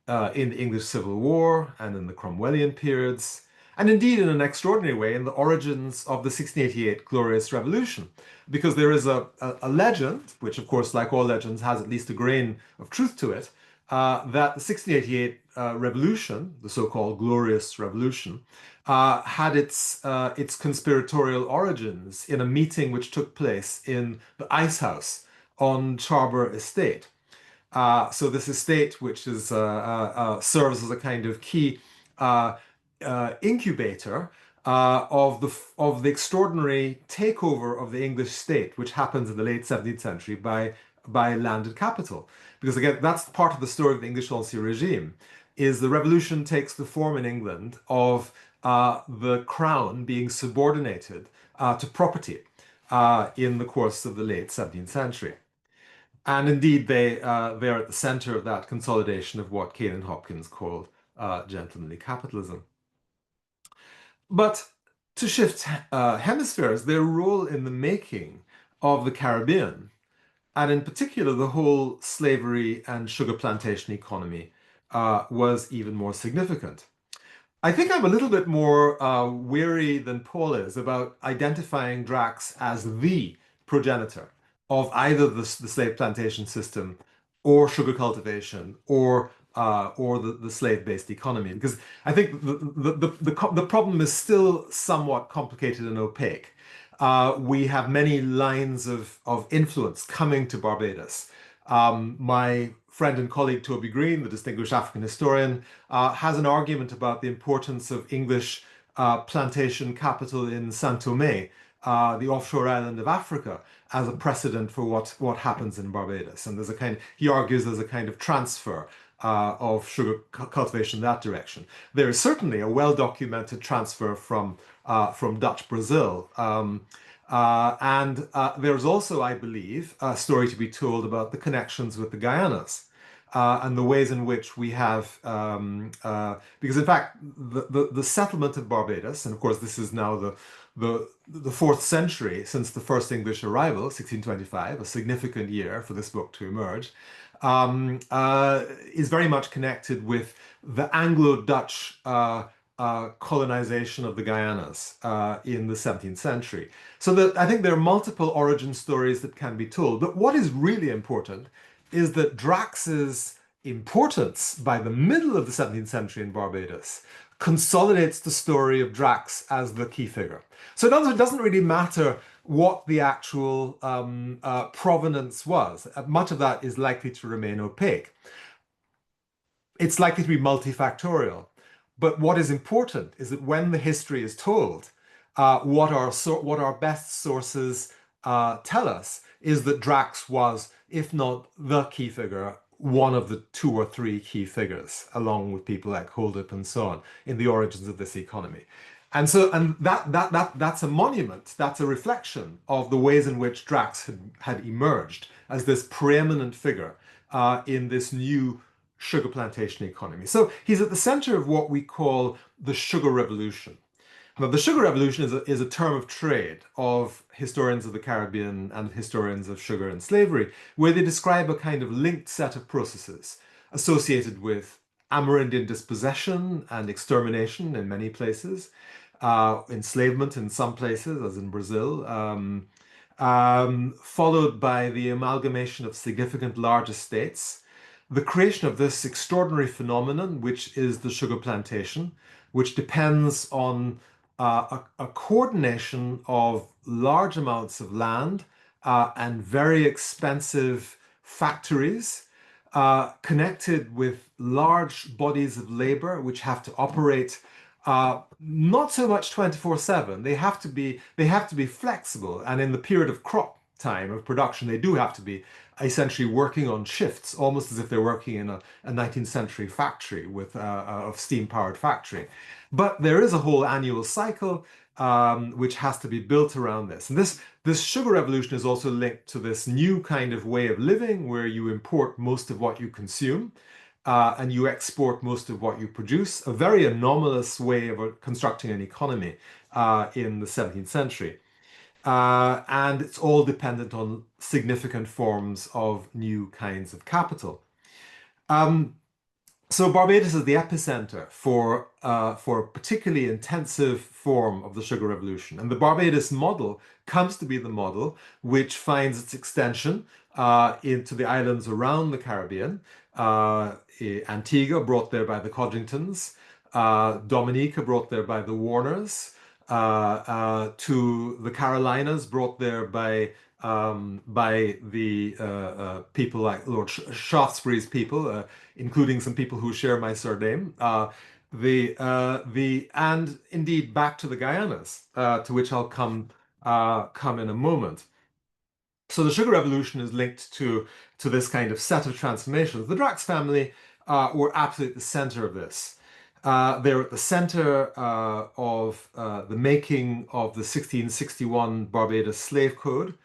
in the English Civil War and in the Cromwellian periods, and indeed in an extraordinary way in the origins of the 1688 Glorious Revolution, because there is a legend, which of course, like all legends, has at least a grain of truth to it, that the 1688 revolution, the so-called Glorious Revolution, had its conspiratorial origins in a meeting which took place in the Ice House on Charbour Estate. So this estate, which is serves as a kind of key incubator of the extraordinary takeover of the English state, which happens in the late 17th century by landed capital. Because again, that's part of the story of the English Ancien regime, is the revolution takes the form in England of the crown being subordinated to property in the course of the late 17th century. And indeed, they are at the center of that consolidation of what Kane and Hopkins called gentlemanly capitalism. But to shift hemispheres, their role in the making of the Caribbean, and in particular the whole slavery and sugar plantation economy, was even more significant. I think I'm a little bit more wary than Paul is about identifying Drax as the progenitor of either the slave plantation system or sugar cultivation or the slave-based economy, because I think the problem is still somewhat complicated and opaque. We have many lines of influence coming to Barbados. My friend and colleague Toby Green, the distinguished African historian, has an argument about the importance of English plantation capital in Saint Tomé, the offshore island of Africa, as a precedent for what happens in Barbados. And he argues there's a kind of transfer of sugar cultivation in that direction. There is certainly a well-documented transfer from Dutch Brazil. And there's also, I believe, a story to be told about the connections with the Guyanas and the ways in which we have, because in fact, the settlement of Barbados, and of course this is now the 4th century since the first English arrival, 1625, a significant year for this book to emerge, is very much connected with the Anglo-Dutch colonization of the Guyanas in the 17th century. So I think there are multiple origin stories that can be told. But what is really important is that Drax's importance by the middle of the 17th century in Barbados consolidates the story of Drax as the key figure. So in other words, it doesn't really matter what the actual provenance was. Much of that is likely to remain opaque. It's likely to be multifactorial. But what is important is that when the history is told, what our best sources tell us is that Drax was, if not the key figure, one of the 2 or 3 key figures, along with people like Holdup and so on, in the origins of this economy. And so, and that's a monument, that's a reflection of the ways in which Drax had emerged as this preeminent figure in this new sugar plantation economy. So he's at the center of what we call the sugar revolution. Now, the sugar revolution is a term of trade of historians of the Caribbean and historians of sugar and slavery, where they describe a kind of linked set of processes associated with Amerindian dispossession and extermination in many places, enslavement in some places, as in Brazil, followed by the amalgamation of significant large estates, the creation of this extraordinary phenomenon, which is the sugar plantation, which depends on a coordination of large amounts of land and very expensive factories connected with large bodies of labor which have to operate not so much 24/7. They have to be flexible, and in the period of crop time of production, they do have to be essentially working on shifts, almost as if they're working in a 19th century factory with of steam-powered factory. But there is a whole annual cycle which has to be built around this. And this sugar revolution is also linked to this new kind of way of living where you import most of what you consume and you export most of what you produce, a very anomalous way of constructing an economy in the 17th century. And it's all dependent on significant forms of new kinds of capital. So Barbados is the epicenter for a particularly intensive form of the sugar revolution. And the Barbados model comes to be the model which finds its extension into the islands around the Caribbean. Antigua, brought there by the Codringtons, Dominica, brought there by the Warners, to the Carolinas, brought there by the people like Lord Shaftesbury's people, including some people who share my surname, and indeed back to the Guyanas, to which I'll come in a moment. So the sugar revolution is linked to this kind of set of transformations. The Drax family were absolutely at the center of this. They're at the center of the making of the 1661 Barbados Slave Code,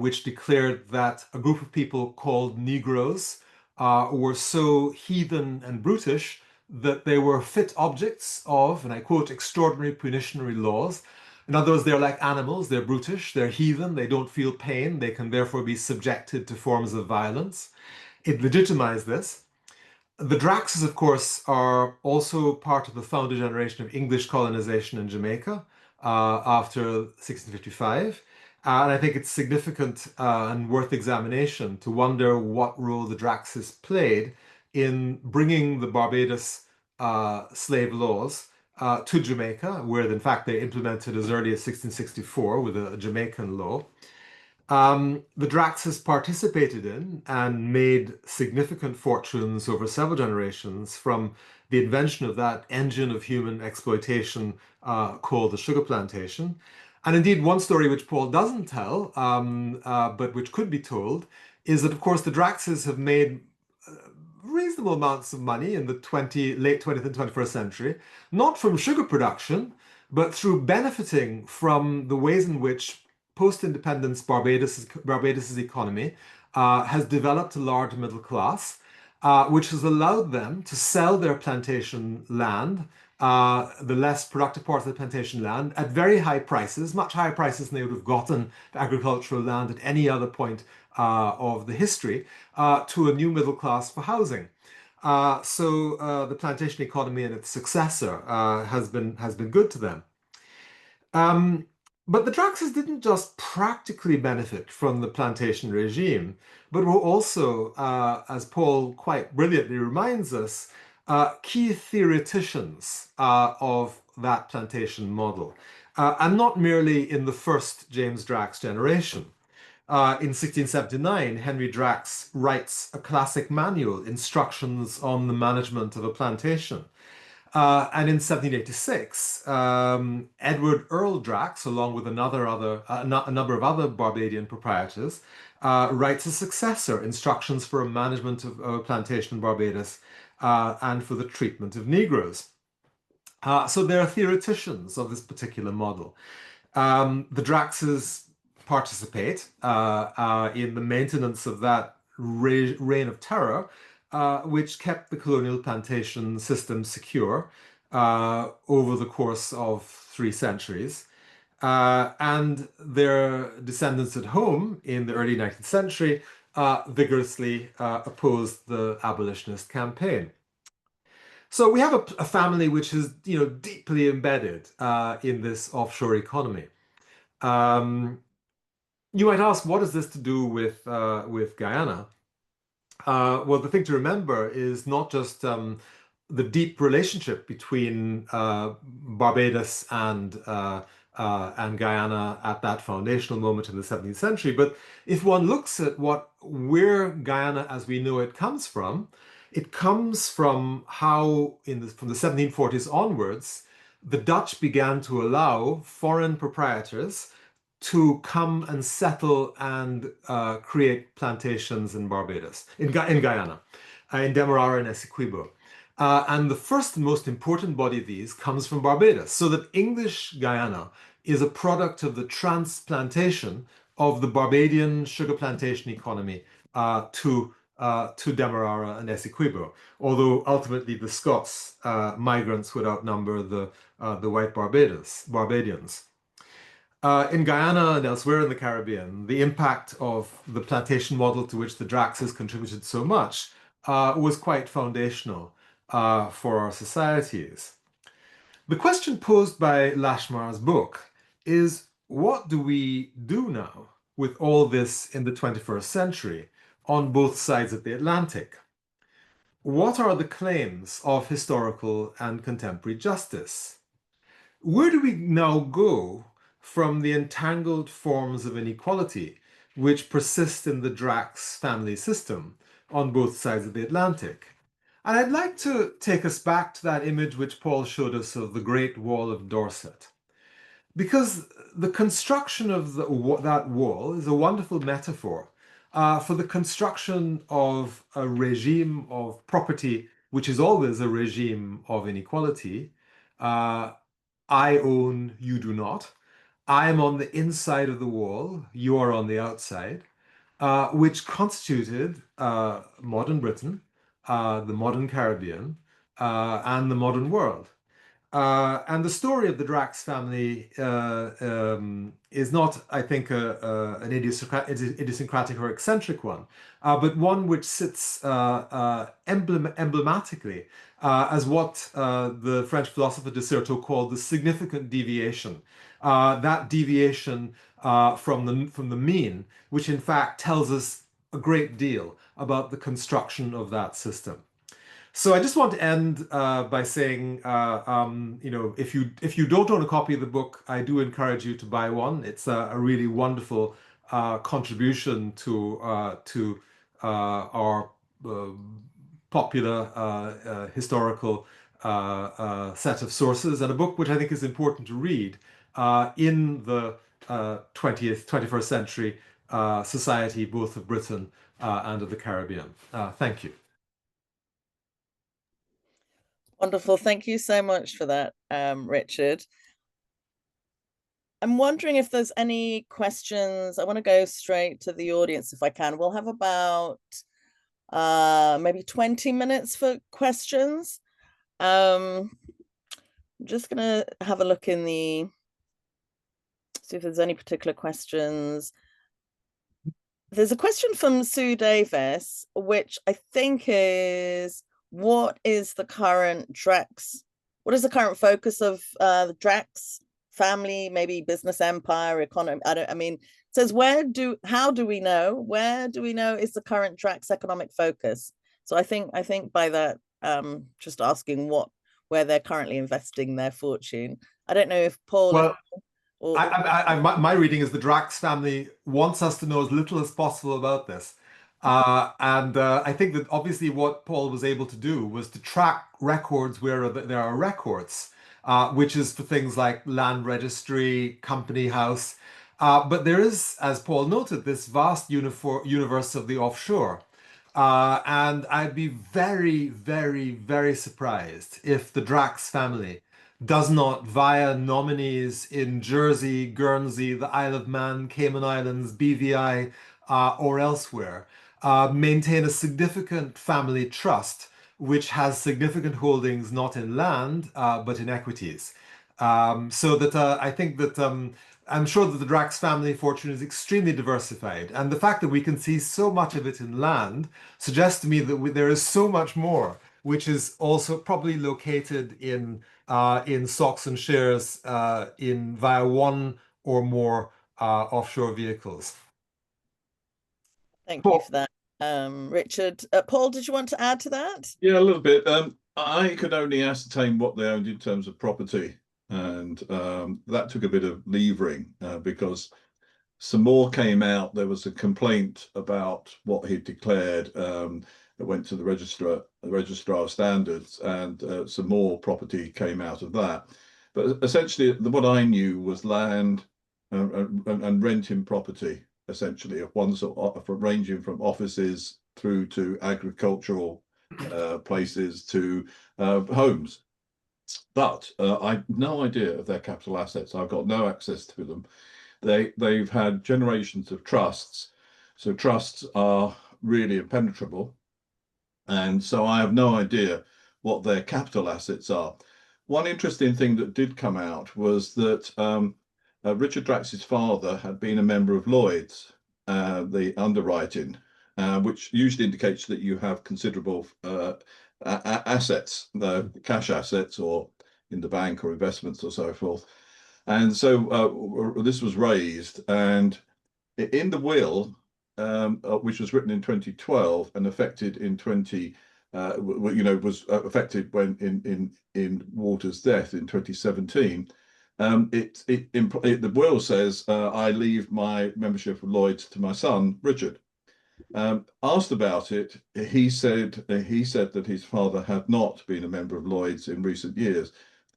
which declared that a group of people called Negroes were so heathen and brutish that they were fit objects of, and I quote, extraordinary punitionary laws. In other words, they're like animals, they're brutish, they're heathen, they don't feel pain, they can therefore be subjected to forms of violence. It legitimized this. The Draxes, of course, are also part of the founder generation of English colonization in Jamaica after 1655. And I think it's significant and worth examination to wonder what role the Draxes played in bringing the Barbados slave laws to Jamaica, where in fact they implemented as early as 1664 with a Jamaican law. The Draxes participated in and made significant fortunes over several generations from the invention of that engine of human exploitation called the sugar plantation. And indeed, one story which Paul doesn't tell, but which could be told, is that, of course, the Draxes have made reasonable amounts of money in the late 20th and 21st century, not from sugar production, but through benefiting from the ways in which post-independence Barbados's economy has developed a large middle class, which has allowed them to sell their plantation land, the less productive parts of the plantation land, at very high prices, much higher prices than they would have gotten for agricultural land at any other point of the history, to a new middle class for housing. So the plantation economy and its successor has been good to them. But the Draxes didn't just practically benefit from the plantation regime, but were also, as Paul quite brilliantly reminds us, key theoreticians of that plantation model, and not merely in the first James Drax generation. In 1679, Henry Drax writes a classic manual, Instructions on the Management of a Plantation. And in 1786, Edward Earl Drax, along with a number of other Barbadian proprietors, writes a successor, Instructions for a Management of a Plantation in Barbados and for the Treatment of Negroes. So there are theoreticians of this particular model. The Draxes participate in the maintenance of that reign of terror, which kept the colonial plantation system secure over the course of 3 centuries. And their descendants at home in the early 19th century vigorously opposed the abolitionist campaign. So we have a family which is, deeply embedded in this offshore economy. You might ask, what is this to do with Guyana? Well, the thing to remember is not just the deep relationship between Barbados and Guyana at that foundational moment in the 17th century, but if one looks at where Guyana as we know it comes from, it comes from how from the 1740s onwards, the Dutch began to allow foreign proprietors to come and settle and create plantations in Barbados, in Guyana, in Demerara and Essequibo. And the first and most important body of these comes from Barbados, so that English Guyana is a product of the transplantation of the Barbadian sugar plantation economy to Demerara and Essequibo, although ultimately the Scots migrants would outnumber the white Barbadians. In Guyana and elsewhere in the Caribbean, the impact of the plantation model to which the Draxes contributed so much was quite foundational for our societies. The question posed by Lashmar's book is, what do we do now with all this in the 21st century on both sides of the Atlantic? What are the claims of historical and contemporary justice? Where do we now go from the entangled forms of inequality which persist in the Drax family system on both sides of the Atlantic? And I'd like to take us back to that image which Paul showed us of the Great Wall of Dorset, because the construction of that wall is a wonderful metaphor for the construction of a regime of property, which is always a regime of inequality. I own, you do not. I am on the inside of the wall, you are on the outside, which constituted modern Britain, the modern Caribbean, and the modern world. And the story of the Drax family is not, I think, an idiosyncratic or eccentric one, but one which sits emblematically as what the French philosopher de Certeau called the significant deviation. That deviation from the mean, which in fact tells us a great deal about the construction of that system. So I just want to end by saying, if you don't own a copy of the book, I do encourage you to buy one. It's a really wonderful contribution to our popular historical set of sources, and a book which I think is important to read in the 21st century society, both of Britain and of the Caribbean. Thank you. Wonderful. Thank you so much for that, Richard. I'm wondering if there's any questions. I want to go straight to the audience if I can. We'll have about maybe 20 minutes for questions. I'm just going to have a look see if there's any particular questions. There's a question from Sue Davis, which I think is, what is the current current focus of the Drax family, maybe business empire, economy? It says, how do we know? Where do we know is the current Drax economic focus? So I think by that, just asking where they're currently investing their fortune. I don't know if Paul. Well, my reading is the Drax family wants us to know as little as possible about this. I think that obviously what Paul was able to do was to track records where there are records, which is for things like land registry, company house. But there is, as Paul noted, this vast universe of the offshore. And I'd be very, very, very surprised if the Drax family does not, via nominees in Jersey, Guernsey, the Isle of Man, Cayman Islands, BVI, or elsewhere, maintain a significant family trust, which has significant holdings not in land, but in equities. So that I think that I'm sure that the Drax family fortune is extremely diversified. And the fact that we can see so much of it in land suggests to me that there is so much more, which is also probably located in stocks and shares in via one or more offshore vehicles. Thank you Paul. for that, Richard. Paul, did you want to add to that? Yeah, a little bit. I could only ascertain what they owned in terms of property, and that took a bit of levering because some more came out. There was a complaint about what he declared that went to the registrar of standards, and some more property came out of that. But essentially, what I knew was land and renting property, essentially, of one sort of ranging from offices through to agricultural places to homes. But I've no idea of their capital assets. I've got no access to them. They've had generations of trusts, so trusts are really impenetrable, and so I have no idea what their capital assets are. One interesting thing that did come out was that Richard Drax's father had been a member of Lloyd's, the underwriting, which usually indicates that you have considerable assets, cash assets, or in the bank or investments or so forth. And so this was raised, and in the will, which was written in 2012 and affected in was affected when in Walter's death in 2017. The will says, I leave my membership of Lloyd's to my son Richard. Asked about it, he said that his father had not been a member of Lloyd's in recent years.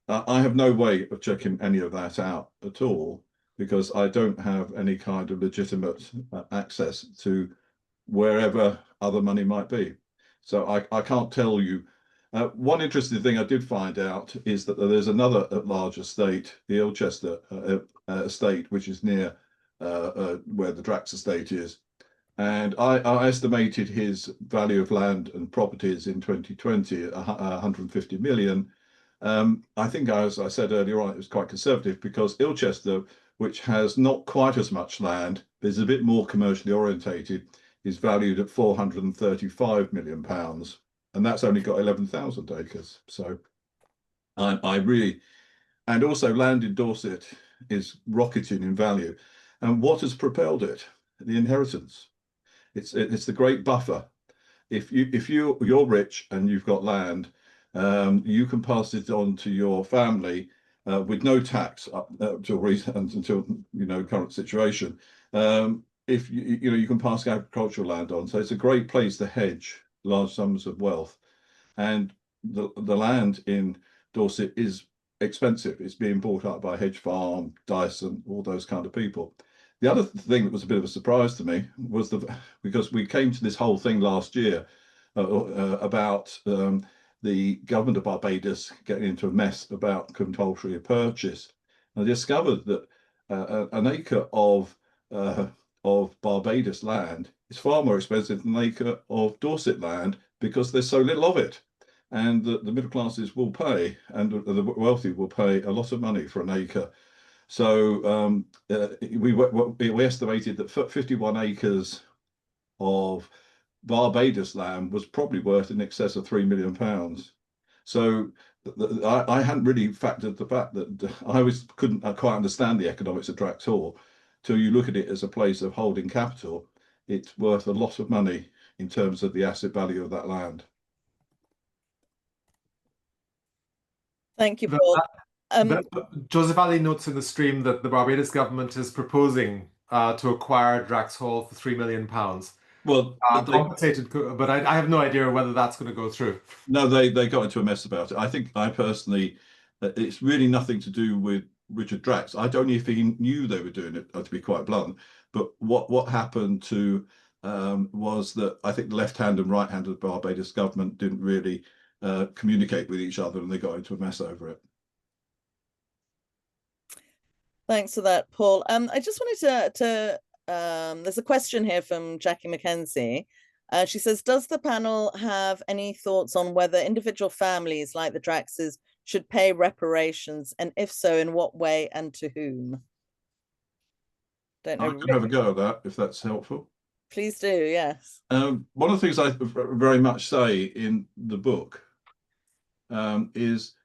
I have no way of checking any of that out at all, because I don't have any kind of legitimate access to wherever other money might be. So I can't tell you. One interesting thing I did find out is that there's another large estate, the Ilchester estate, which is near where the Drax estate is. And I estimated his value of land and properties in 2020 at 150 million. I think, as I said earlier on, it was quite conservative, because Ilchester, which has not quite as much land, is a bit more commercially orientated, is valued at 435 million pounds, and that's only got 11,000 acres. So I really, and also land in Dorset is rocketing in value. And what has propelled it? The inheritance. It's the great buffer. If you're rich and you've got land, you can pass it on to your family with no tax up until current situation. If you can pass agricultural land on, so it's a great place to hedge large sums of wealth. And the land in Dorset is expensive. It's being bought up by Hedge Farm, Dyson, all those kind of people. The other thing that was a bit of a surprise to me was because we came to this whole thing last year about the government of Barbados getting into a mess about compulsory purchase. And I discovered that an acre of Barbados land is far more expensive than an acre of Dorset land, because there's so little of it. And the middle classes will pay, and the wealthy will pay a lot of money for an acre. So we estimated that 51 acres of Barbados land was probably worth in excess of £3 million. So I hadn't really factored the fact that I couldn't quite understand the economics of Drax Hall till you look at it as a place of holding capital. It's worth a lot of money in terms of the asset value of that land. Thank you, Paul. Joseph Ali notes in the stream that the Barbados government is proposing to acquire Drax Hall for £3 million. Well, compensated, but I have no idea whether that's going to go through. no, they got into a mess about it. I think I personally, it's really nothing to do with Richard Drax. I don't know if he knew they were doing it, to be quite blunt. But what happened to was that I think the left hand and right hand of the Barbados government didn't really communicate with each other, and they got into a mess over it. Thanks for that, Paul. I just wanted to there's a question here from Jackie McKenzie. She says, does the panel have any thoughts on whether individual families like the Draxes should pay reparations, and if so, in what way and to whom? Don't know. I can have a go at that if that's helpful. Please do, yes. One of the things I very much say in the book is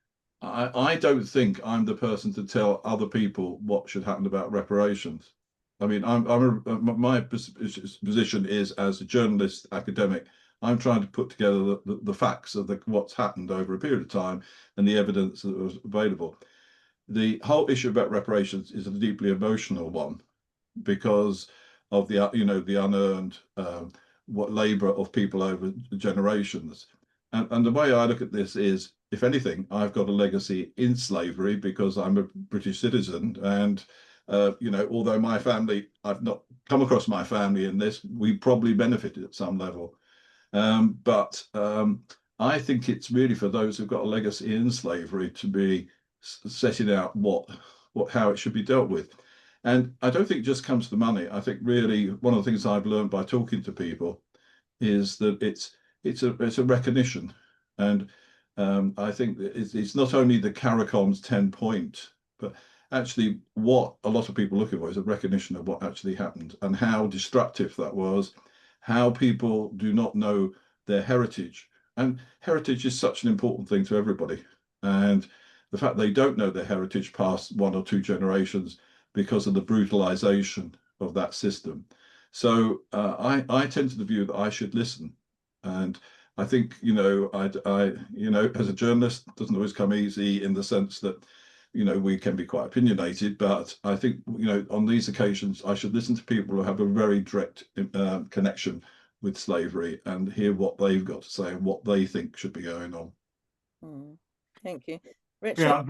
I don't think I'm the person to tell other people what should happen about reparations. I mean, my position is, as a journalist, academic, I'm trying to put together the facts of what's happened over a period of time and the evidence that was available. The whole issue about reparations is a deeply emotional one because of the the unearned labor of people over generations. And the way I look at this is, if anything, I've got a legacy in slavery because I'm a British citizen. And, although my family, I've not come across my family in this, we probably benefited at some level. But I think it's really for those who've got a legacy in slavery to be setting out how it should be dealt with. And I don't think it just comes to money. I think really one of the things I've learned by talking to people is that it's a recognition. And I think that it's not only the CARICOM's 10-point, but actually what a lot of people are looking for is a recognition of what actually happened and how destructive that was, how people do not know their heritage. And heritage is such an important thing to everybody. And the fact they don't know their heritage past one or two generations because of the brutalization of that system. So I tend to the view that I should listen. And I think, as a journalist, it doesn't always come easy in the sense that, we can be quite opinionated, but I think, on these occasions, I should listen to people who have a very direct connection with slavery and hear what they've got to say and what they think should be going on. Thank you. Richard? Yeah,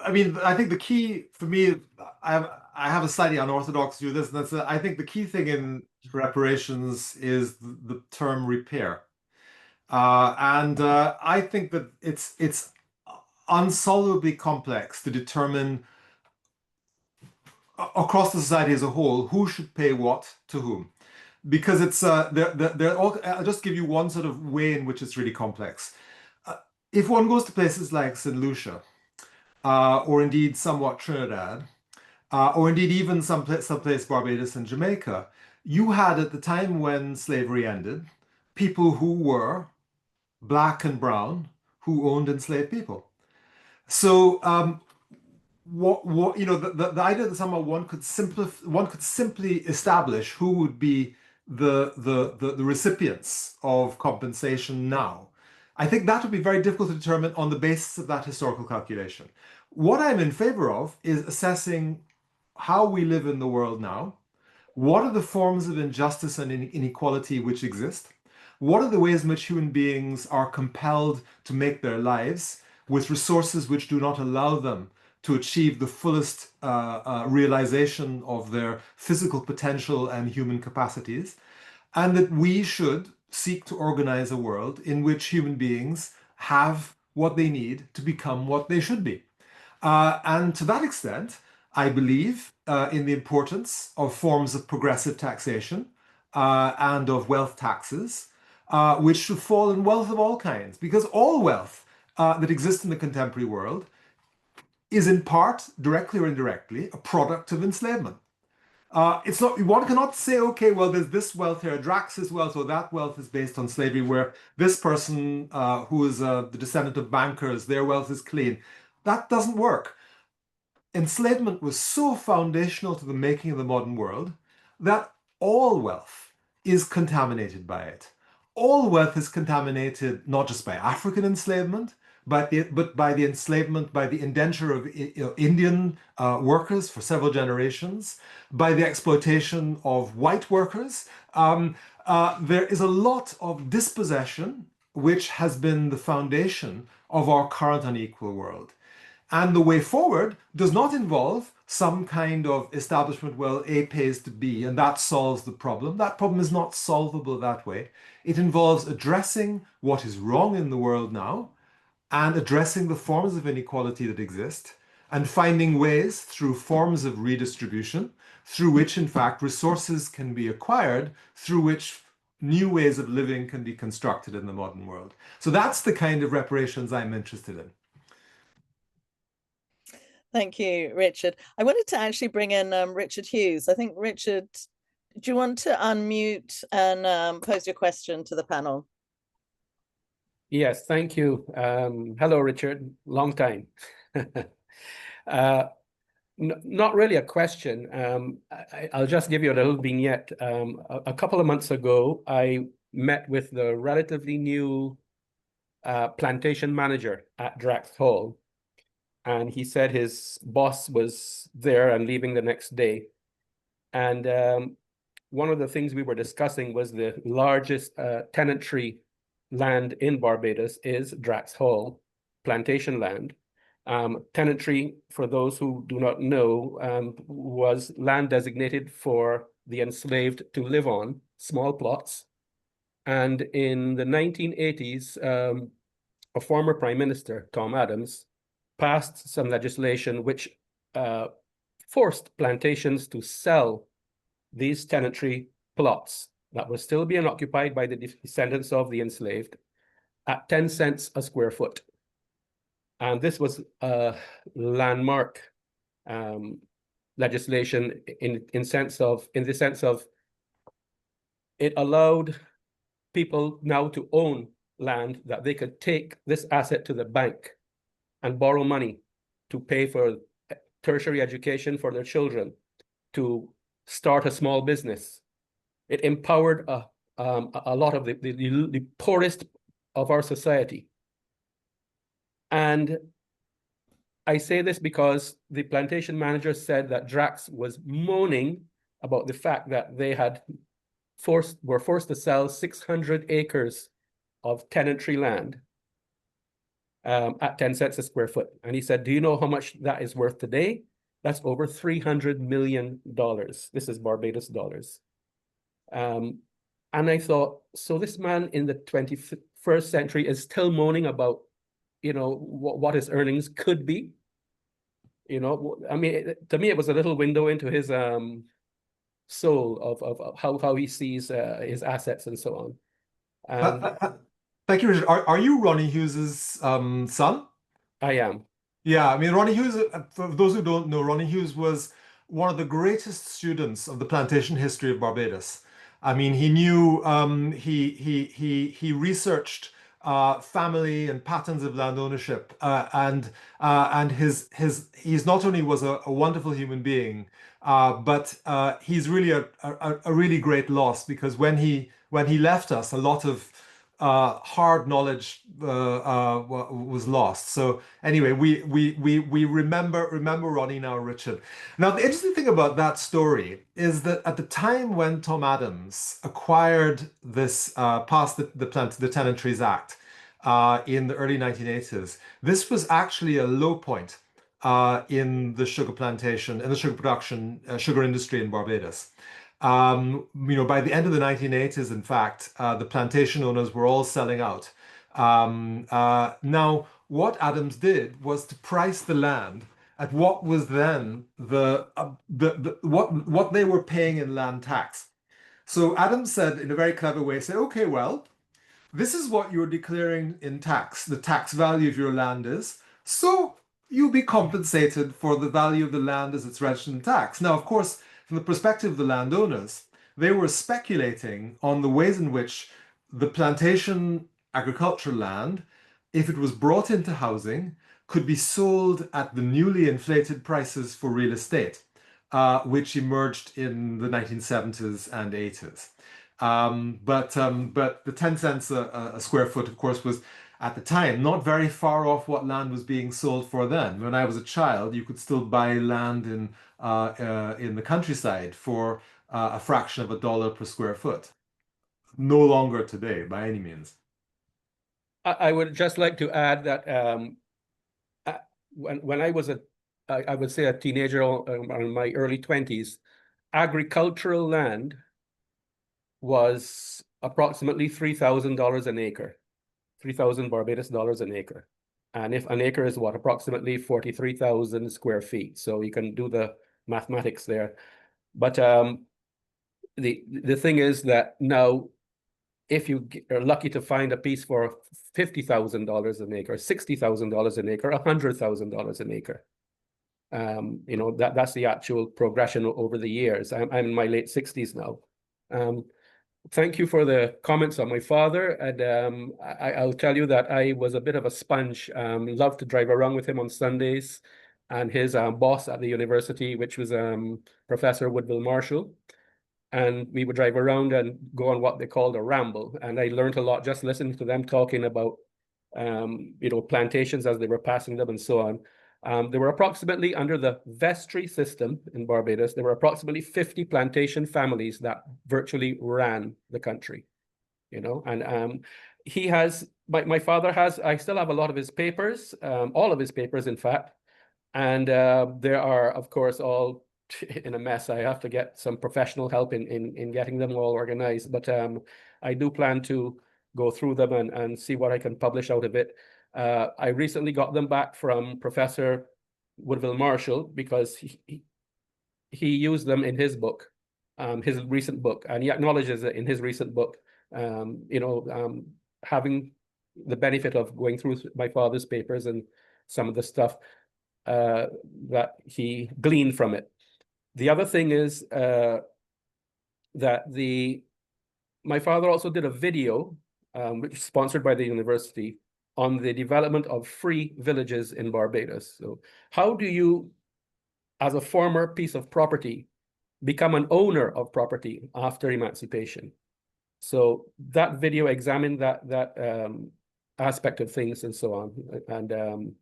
I think the key for me, I have a slightly unorthodox view of this, and that's I think the key thing in reparations is the term repair. I think that it's unsolvably complex to determine across the society as a whole who should pay what to whom, because it's they're all. I'll just give you one sort of way in which it's really complex. If one goes to places like St. Lucia, or indeed somewhat Trinidad, or indeed even someplace Barbados and Jamaica, you had at the time when slavery ended, people who were black and brown who owned enslaved people. So the idea that somehow one could simply establish who would be the recipients of compensation now, I think that would be very difficult to determine on the basis of that historical calculation. What I'm in favor of is assessing how we live in the world now. What are the forms of injustice and inequality which exist? What are the ways in which human beings are compelled to make their lives with resources which do not allow them to achieve the fullest realization of their physical potential and human capacities? And that we should seek to organize a world in which human beings have what they need to become what they should be. And to that extent, I believe in the importance of forms of progressive taxation and of wealth taxes, which should fall in wealth of all kinds, because all wealth that exists in the contemporary world is in part, directly or indirectly, a product of enslavement. It's not, one cannot say, okay, well, there's this wealth here, Drax's wealth, or that wealth is based on slavery, where this person who is the descendant of bankers, their wealth is clean. That doesn't work. Enslavement was so foundational to the making of the modern world that all wealth is contaminated by it. All wealth is contaminated not just by African enslavement, but by the enslavement, by the indenture of Indian workers for several generations, by the exploitation of white workers. There is a lot of dispossession, which has been the foundation of our current unequal world. And the way forward does not involve some kind of establishment, well, A pays to B, and that solves the problem. That problem is not solvable that way. It involves addressing what is wrong in the world now and addressing the forms of inequality that exist and finding ways through forms of redistribution through which, in fact, resources can be acquired, through which new ways of living can be constructed in the modern world. So that's the kind of reparations I'm interested in. Thank you, Richard. I wanted to actually bring in Richard Hughes. I think, Richard, do you want to unmute and pose your question to the panel? Yes, thank you. Hello, Richard. Long time. Not really a question. I'll just give you a little vignette. A couple of months ago, I met with the relatively new plantation manager at Drax Hall. And he said his boss was there and leaving the next day. And one of the things we were discussing was the largest tenantry land in Barbados is Drax Hall, plantation land. Tenantry, for those who do not know, was land designated for the enslaved to live on, small plots. And in the 1980s, a former prime minister, Tom Adams, passed some legislation which forced plantations to sell these tenantry plots that were still being occupied by the descendants of the enslaved at 10 cents a square foot. And this was a landmark legislation in the sense of it allowed people now to own land that they could take this asset to the bank and borrow money to pay for tertiary education for their children, to start a small business. It empowered a lot of the poorest of our society. And I say this because the plantation manager said that Drax was moaning about the fact that they were forced to sell 600 acres of tenantry land at 10 cents a square foot. And he said, do you know how much that is worth today? That's over $300 million. This is Barbados dollars. And I thought, so this man in the 21st century is still moaning about, what his earnings could be. I mean, to me, it was a little window into his soul of how he sees his assets and so on. Thank you, Richard. Are you Ronnie Hughes's son? I am. Yeah, I mean, Ronnie Hughes, for those who don't know, Ronnie Hughes was one of the greatest students of the plantation history of Barbados. I mean, he knew, he researched family and patterns of land ownership, and he's not only was a wonderful human being, but he's really a really great loss, because when he left us, a lot of hard knowledge was lost. So anyway, we remember Ronnie now, Richard. Now, the interesting thing about that story is that at the time when Tom Adams acquired this, passed the Tenantries Act in the early 1980s, this was actually a low point in the sugar plantation, in the sugar production, sugar industry in Barbados. By the end of the 1980s, in fact, the plantation owners were all selling out. Now, what Adams did was to price the land at what was then what they were paying in land tax. So Adams said, in a very clever way, say, okay, well, this is what you're declaring in tax, the tax value of your land is. So you'll be compensated for the value of the land as it's registered in tax. Now, of course, from the perspective of the landowners, they were speculating on the ways in which the plantation agricultural land, if it was brought into housing, could be sold at the newly inflated prices for real estate, which emerged in the 1970s and 80s. But the 10 cents a square foot, of course, was at the time, not very far off what land was being sold for then. When I was a child, you could still buy land in the countryside for a fraction of $1 per square foot. No longer today, by any means. I would just like to add that when I was I would say a teenager in my early 20s, agricultural land was approximately $3,000 an acre, 3,000 Barbados dollars an acre. And if an acre is what, approximately 43,000 square feet. So you can do the mathematics there. But the thing is that now, if you are lucky to find a piece for $50,000 an acre, $60,000 an acre, $100,000 an acre, you know, that's the actual progression over the years. I'm in my late 60s now. Thank you for the comments on my father. And I'll tell you that I was a bit of a sponge. Loved to drive around with him on Sundays. And his boss at the university, which was Professor Woodville Marshall. And we would drive around and go on what they called a ramble. And I learned a lot just listening to them talking about, you know, plantations as they were passing them and so on. There were approximately, under the vestry system in Barbados, there were approximately 50 plantation families that virtually ran the country, you know. And he has, my father has, I still have a lot of his papers, all of his papers, in fact. And there are, of course, all in a mess. I have to get some professional help in getting them all organized. But I do plan to go through them and see what I can publish out of it. I recently got them back from Professor Woodville Marshall because he used them in his book, his recent book, and he acknowledges it in his recent book, you know, having the benefit of going through my father's papers and some of the stuff that he gleaned from it. The other thing is that my father also did a video, which is sponsored by the university, on the development of free villages in Barbados. So how do you, as a former piece of property, become an owner of property after emancipation? So that video examined that aspect of things and so on. And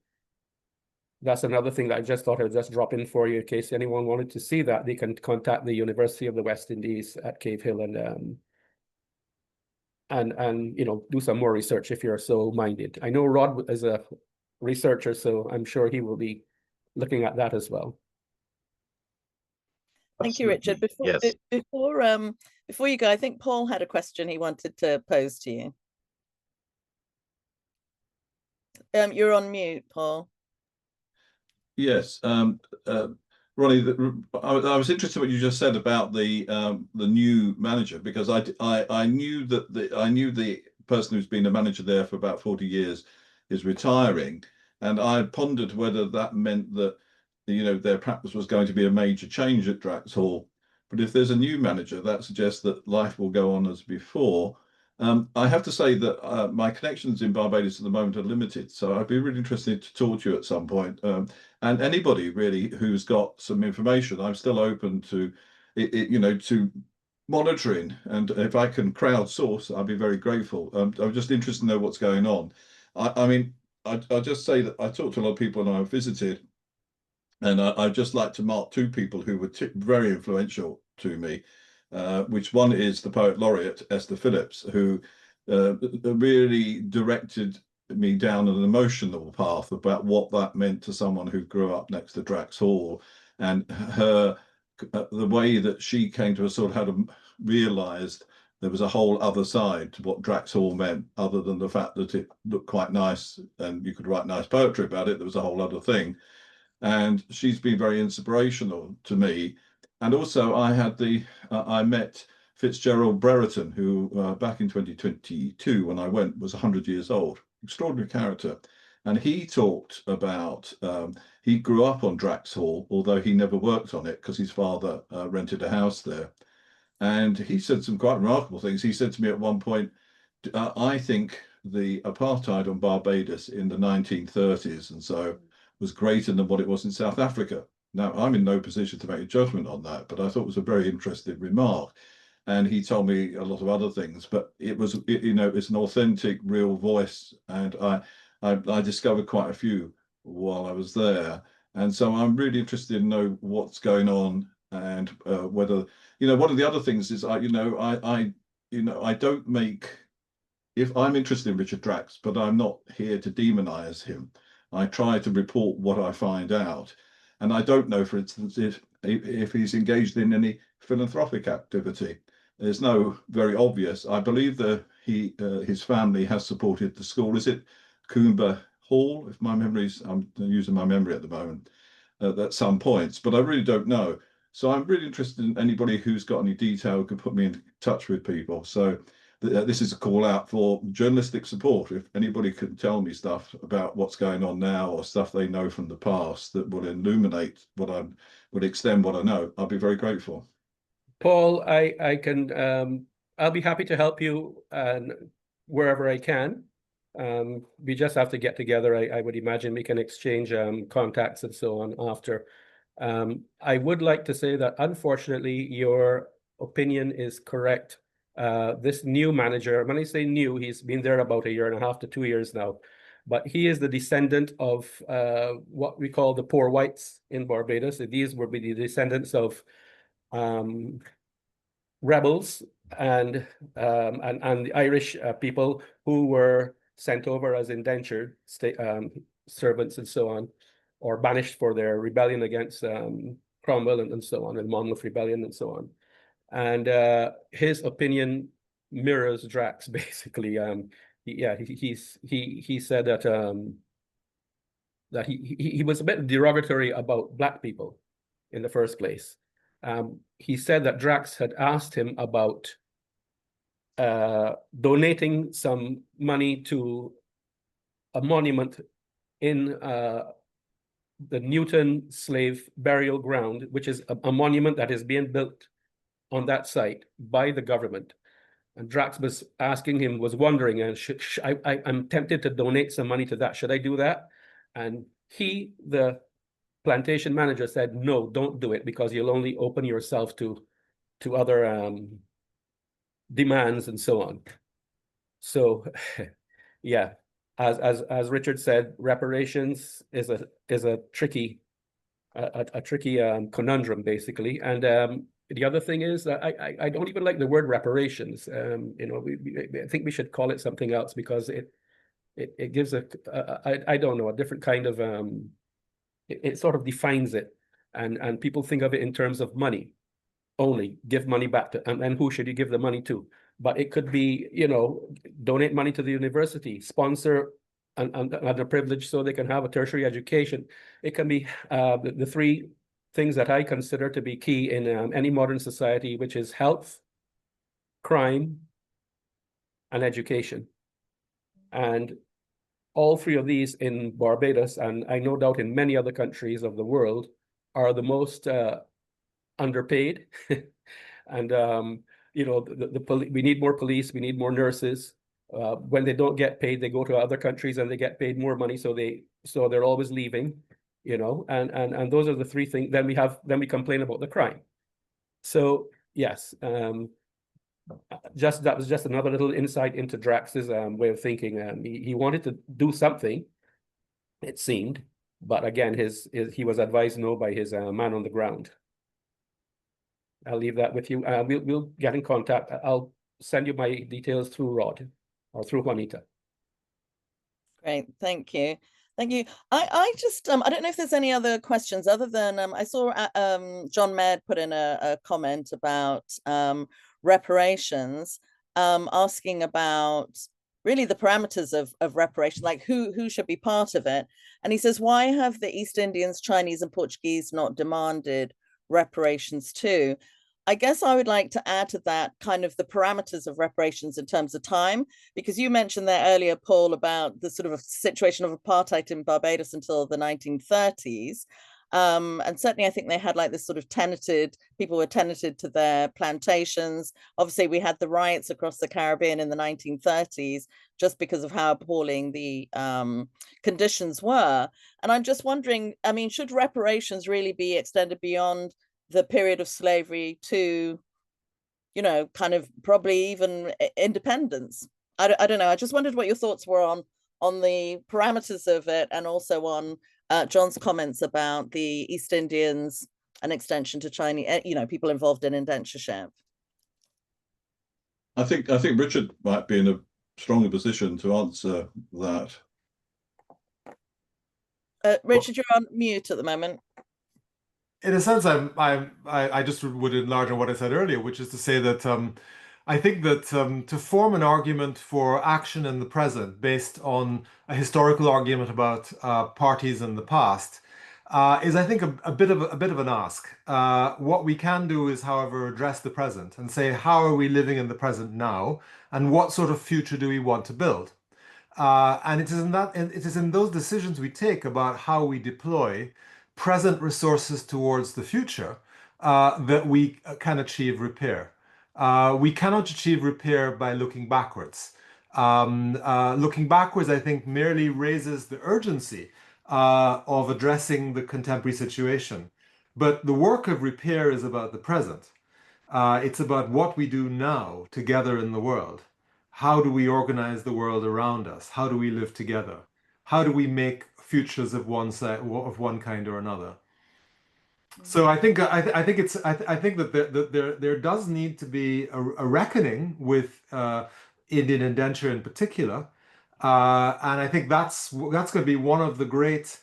that's another thing that I just thought I would just drop in for you in case anyone wanted to see that. They can contact the University of the West Indies at Cave Hill and you know, do some more research if you're so minded. I know Rod is a researcher, so I'm sure he will be looking at that as well. Thank you, Richard. Yes. Before you go, I think Paul had a question he wanted to pose to you. You're on mute, Paul. Yes, Ronnie, I was interested in what you just said about the new manager, because I knew that the person who's been a manager there for about 40 years is retiring, and I pondered whether that meant that, you know, their practice was going to be a major change at Drax Hall. But if there's a new manager, that suggests that life will go on as before. I have to say that my connections in Barbados at the moment are limited, so I'd be really interested to talk to you at some point. And anybody really who's got some information, I'm still open to, you know, to monitoring. And if I can crowdsource, I'd be very grateful. I'm just interested to know what's going on. I mean, I'll just say that I talked to a lot of people when I visited, and I'd just like to mark two people who were very influential to me. Which one is the poet laureate Esther Phillips, who really directed me down an emotional path about what that meant to someone who grew up next to Drax Hall, and the way that she came to a sort of how to realised there was a whole other side to what Drax Hall meant, other than the fact that it looked quite nice and you could write nice poetry about it. There was a whole other thing, and she's been very inspirational to me. And also I met Fitzgerald Brereton, who back in 2022, when I went, was 100 years old. Extraordinary character. And he talked about, he grew up on Drax Hall, although he never worked on it because his father rented a house there. And he said some quite remarkable things. He said to me at one point, I think the apartheid on Barbados in the 1930s and so was greater than what it was in South Africa. Now, I'm in no position to make a judgment on that, but I thought it was a very interesting remark. and he told me a lot of other things. But it was, you know, it's an authentic, real voice, and I discovered quite a few while I was there, and so I'm really interested in know what's going on, and whether, you know, one of the other things is I don't make, if I'm interested in Richard Drax, but I'm not here to demonize him. I try to report what I find out, and I don't know, for instance, if he's engaged in any philanthropic activity. There's no very obvious. I believe that his family has supported the school. Is it Coomber Hall? If my memory's, I'm using my memory at the moment, at some points, but I really don't know. So I'm really interested in anybody who's got any detail could put me in touch with people. So this is a call out for journalistic support. If anybody can tell me stuff about what's going on now, or stuff they know from the past that will illuminate what would extend what I know, I'll be very grateful. Paul, I can I'll be happy to help you wherever I can. We just have to get together. I would imagine we can exchange contacts and so on after. I would like to say that unfortunately your opinion is correct. This new manager, when I say new, he's been there about 1.5 to 2 years now, but he is the descendant of what we call the poor whites in Barbados. These would be the descendants of rebels and the Irish people who were sent over as indentured servants and so on, or banished for their rebellion against Cromwell and so on, and Monmouth Rebellion and so on. And his opinion mirrors Drax basically. He said that that he was a bit derogatory about Black people in the first place. He said that Drax had asked him about donating some money to a monument in the Newton slave burial ground, which is a monument that is being built on that site by the government. And Drax was asking him, was wondering, and I'm tempted to donate some money to that. Should I do that? And he, the plantation manager, said, no, don't do it, because you'll only open yourself to other demands and so on. So yeah, as Richard said, reparations is a tricky conundrum basically. And the other thing is that I don't even like the word reparations. You know, I think we should call it something else, because it gives I don't know, a different kind of it sort of defines it, and people think of it in terms of money only. Give money back to, and who should you give the money to? But it could be, you know, donate money to the university, sponsor an underprivileged so they can have a tertiary education. It can be the three things that I consider to be key in any modern society, which is health, crime, and education. And all three of these in Barbados, and I no doubt in many other countries of the world, are the most underpaid. And you know, we need more police, we need more nurses. When they don't get paid, they go to other countries and they get paid more money, so they're always leaving, you know. And those are the three things. Then we complain about the crime. So yes, that was just another little insight into Drax's way of thinking. He wanted to do something, it seemed, but again, he was advised no by his man on the ground. I'll leave that with you. We'll get in contact. I'll send you my details through Rod or through Juanita. Great, thank you. Thank you. I just I don't know if there's any other questions other than I saw John Mayd put in a comment about reparations, asking about really the parameters of reparation, like who should be part of it. And he says, why have the East Indians, Chinese, and Portuguese not demanded reparations too? I guess I would like to add to that kind of the parameters of reparations in terms of time, because you mentioned there earlier, Paul, about the sort of situation of apartheid in Barbados until the 1930s. And certainly I think they had like this sort of people were teneted to their plantations. Obviously we had the riots across the Caribbean in the 1930s just because of how appalling the conditions were. And I'm just wondering, I mean, should reparations really be extended beyond the period of slavery to you know, kind of probably even independence. I don't know. I just wondered what your thoughts were on the parameters of it, and also on John's comments about the East Indians, an extension to Chinese, you know, people involved in indentureship. I think Richard might be in a stronger position to answer that. Richard, you're on mute at the moment. In a sense, I just would enlarge on what I said earlier, which is to say that I think that to form an argument for action in the present based on a historical argument about parties in the past is, I think, a bit of an ask. What we can do is, however, address the present and say, how are we living in the present now, and what sort of future do we want to build? And it is in those decisions we take about how we deploy present resources towards the future that we can achieve repair. We cannot achieve repair by looking backwards. Looking backwards, I think, merely raises the urgency of addressing the contemporary situation. But the work of repair is about the present. It's about what we do now together in the world. How do we organize the world around us? How do we live together? How do we make futures of one kind or another? So I think that there does need to be a reckoning with Indian indenture in particular, and I think that's going to be one of the great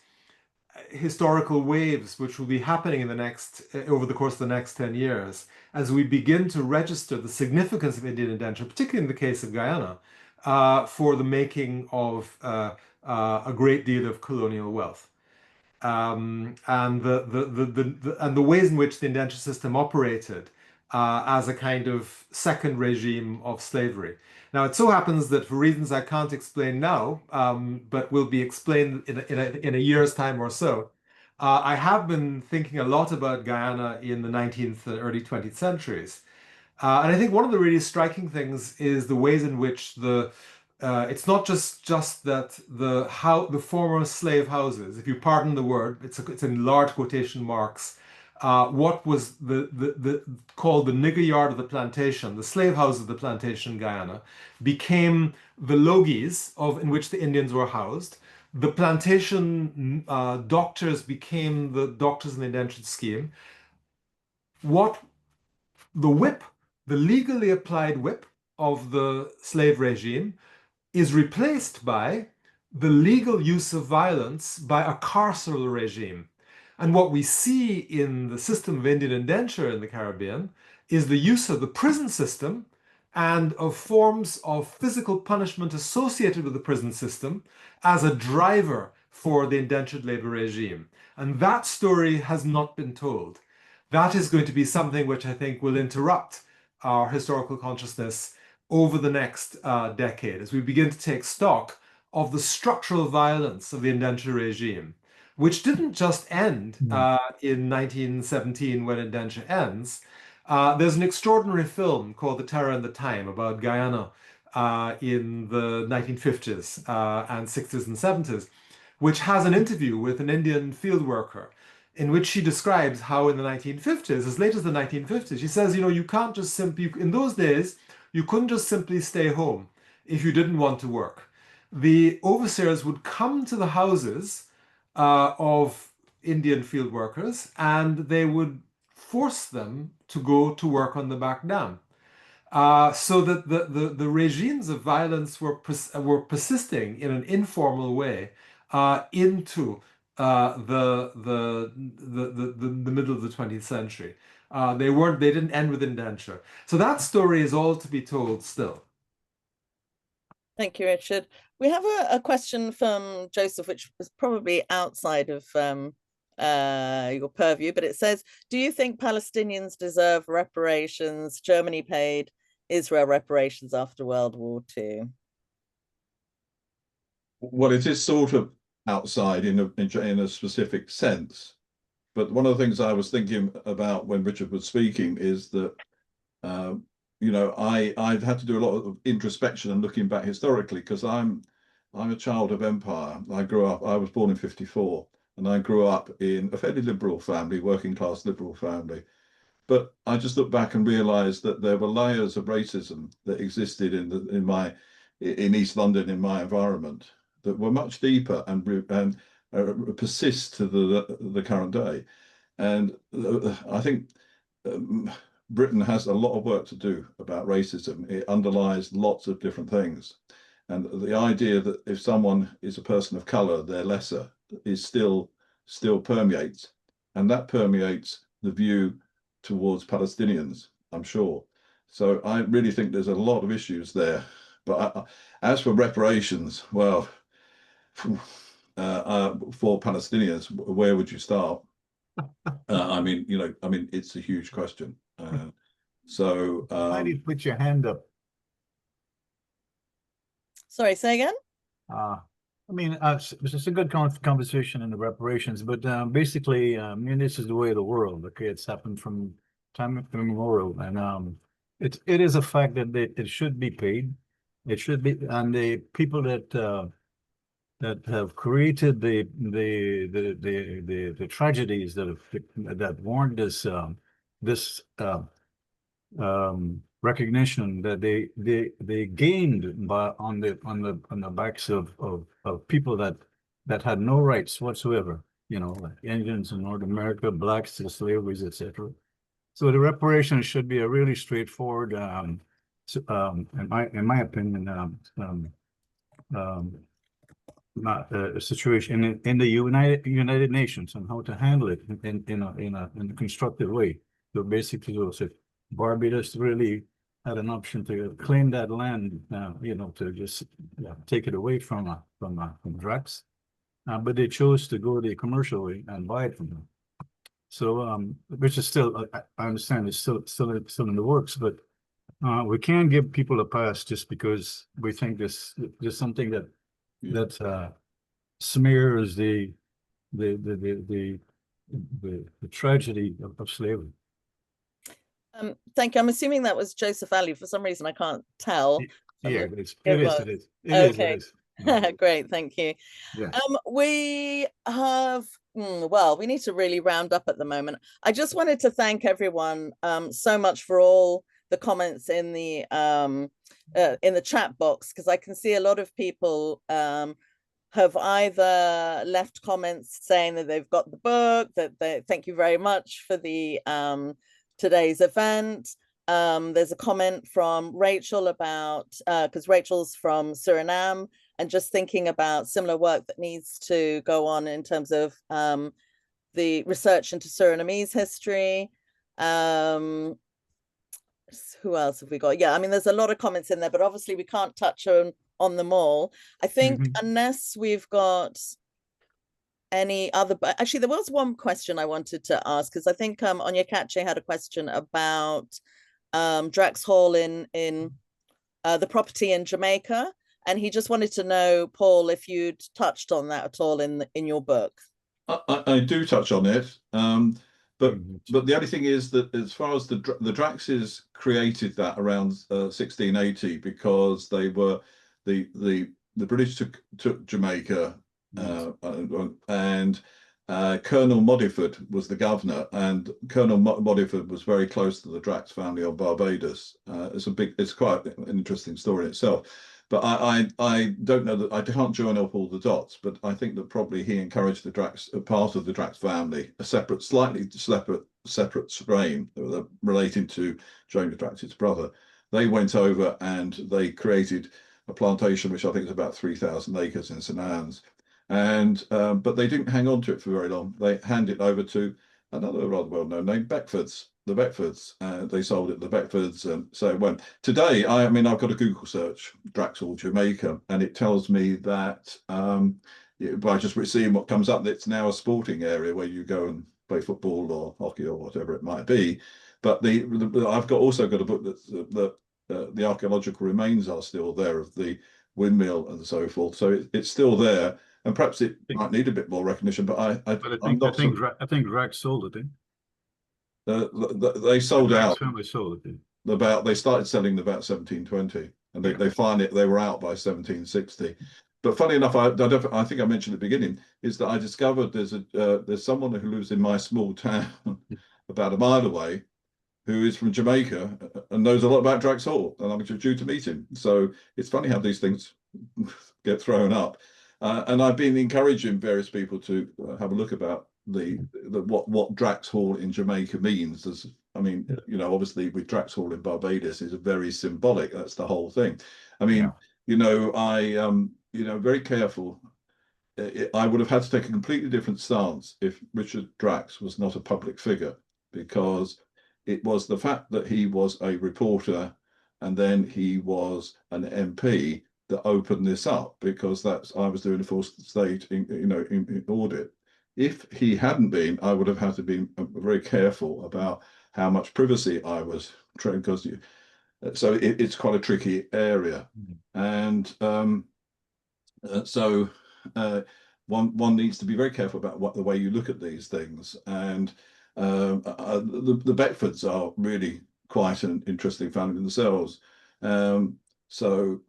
historical waves which will be happening in the next over the course of the next 10 years as we begin to register the significance of Indian indenture, particularly in the case of Guyana, for the making of a great deal of colonial wealth. And the ways in which the indenture system operated as a kind of second regime of slavery. Now, it so happens that for reasons I can't explain now, but will be explained in a year's time or so, I have been thinking a lot about Guyana in the 19th and early 20th centuries. And I think one of the really striking things is the ways in which it's not just that the former slave houses, if you pardon the word, it's in large quotation marks, what was called the nigger yard of the plantation, the slave house of the plantation in Guyana, became the logis in which the Indians were housed. The plantation doctors became the doctors in the indentured scheme. What the whip, the legally applied whip of the slave regime, is replaced by the legal use of violence by a carceral regime. And what we see in the system of Indian indenture in the Caribbean is the use of the prison system and of forms of physical punishment associated with the prison system as a driver for the indentured labor regime. And that story has not been told. That is going to be something which I think will interrupt our historical consciousness over the next decade as we begin to take stock of the structural violence of the indenture regime, which didn't just end in 1917 when indenture ends. There's an extraordinary film called The Terror and the Time about Guyana in the 1950s and 60s and 70s, which has an interview with an Indian field worker in which she describes how in the 1950s, as late as the 1950s, she says, you know, you can't just simply, in those days, you couldn't just simply stay home if you didn't want to work. The overseers would come to the houses of Indian field workers and they would force them to go to work on the back dam. So that the regimes of violence were persisting in an informal way into the middle of the 20th century. They didn't end with indenture. So that story is all to be told still. Thank you, Richard. We have a question from Joseph, which is probably outside of your purview, but it says, do you think Palestinians deserve reparations? Germany paid Israel reparations after World War II. Well, it is sort of outside in a specific sense. But one of the things I was thinking about when Richard was speaking is that, you know, I've had to do a lot of introspection and looking back historically, because I'm a child of empire. I was born in 54, and I grew up in a fairly liberal family, working class liberal family. But I just look back and realised that there were layers of racism that existed in East London, in my environment, that were much deeper and persist to the current day. And I think Britain has a lot of work to do about racism. It underlies lots of different things. And the idea that if someone is a person of colour, they're lesser, is still permeates. And that permeates the view towards Palestinians, I'm sure. So I really think there's a lot of issues there. But as for reparations, well, for Palestinians, where would you start? I mean, it's a huge question. Why do you put your hand up? Sorry, say again? I mean, it's a good conversation in the reparations, but basically, I mean, this is the way of the world. Okay, it's happened from time immemorial, and it is a fact that it should be paid. It should be, and the people that have created the tragedies that warrant this recognition that they gained on the backs of people that had no rights whatsoever, like Indians in North America, blacks, the slaveries, etc. So the reparations should be a really straightforward, in my opinion, not a situation in the United Nations and how to handle it in a constructive way. So basically, if Barbados really had an option to claim that land, to just take it away from Drax, but they chose to go the commercial way and buy it from them. So, which is still, I understand, it's still in the works, but we can't give people a pass just because we think there's something that smears the tragedy of slavery. Thank you. I'm assuming that was Joseph Ali. For some reason, I can't tell. Yeah, it is. Great, thank you. Yeah. We have, well, we need to really round up at the moment. I just wanted to thank everyone so much for all the comments in the chat box, because I can see a lot of people have either left comments saying that they've got the book, that they thank you very much for the today's event. There's a comment from Rachel about, because Rachel's from Suriname, and just thinking about similar work that needs to go on in terms of the research into Surinamese history. Who else have we got? Yeah, I mean, there's a lot of comments in there, but obviously we can't touch on them all. I think unless we've got any other, but actually there was one question I wanted to ask, because I think Onyeka Kache had a question about Drax Hall in the property in Jamaica, and he just wanted to know, Paul, if you'd touched on that at all in your book. I do touch on it, but the only thing is that as far as the Draxes created that around 1680, because they were the British took Jamaica. And Colonel Modiford was the governor, and Colonel Modiford was very close to the Drax family on Barbados. It's quite an interesting story in itself. But I don't know that I can't join up all the dots. But I think that probably he encouraged the Drax, part of the Drax family, a slightly separate strain relating to James Drax's brother. They went over and they created a plantation, which I think is about 3,000 acres in St. Anne's. And but they didn't hang on to it for very long. They handed it over to another rather well-known name, Beckfords. The Beckfords. They sold it to the Beckfords, and so it went. Today, I mean, I've got a Google search, Drax Hall, Jamaica, and it tells me that by just seeing what comes up, it's now a sporting area where you go and play football or hockey or whatever it might be. But I've also got a book that the archaeological remains are still there of the windmill and so forth. So it's still there. And perhaps it might need a bit more recognition, but I think Drax sold it. They sold out. Family sold it. They started selling about 1720, and they find it. They were out by 1760. But funny enough, I think I mentioned at the beginning is that I discovered there's someone who lives in my small town about a mile away, who is from Jamaica and knows a lot about Drax Hall, and I'm due to meet him. So it's funny how these things get thrown up. And I've been encouraging various people to have a look about what Drax Hall in Jamaica means. I mean, you know, obviously with Drax Hall in Barbados is very symbolic. That's the whole thing. I mean, you know, you know, very careful. I would have had to take a completely different stance if Richard Drax was not a public figure, because it was the fact that he was a reporter and then he was an MP that opened this up, because I was doing a full state, in audit. If he hadn't been, I would have had to be very careful about how much privacy I was trying, because so it's quite a tricky area, and so one needs to be very careful about the way you look at these things. And the Beckfords are really quite an interesting family themselves. So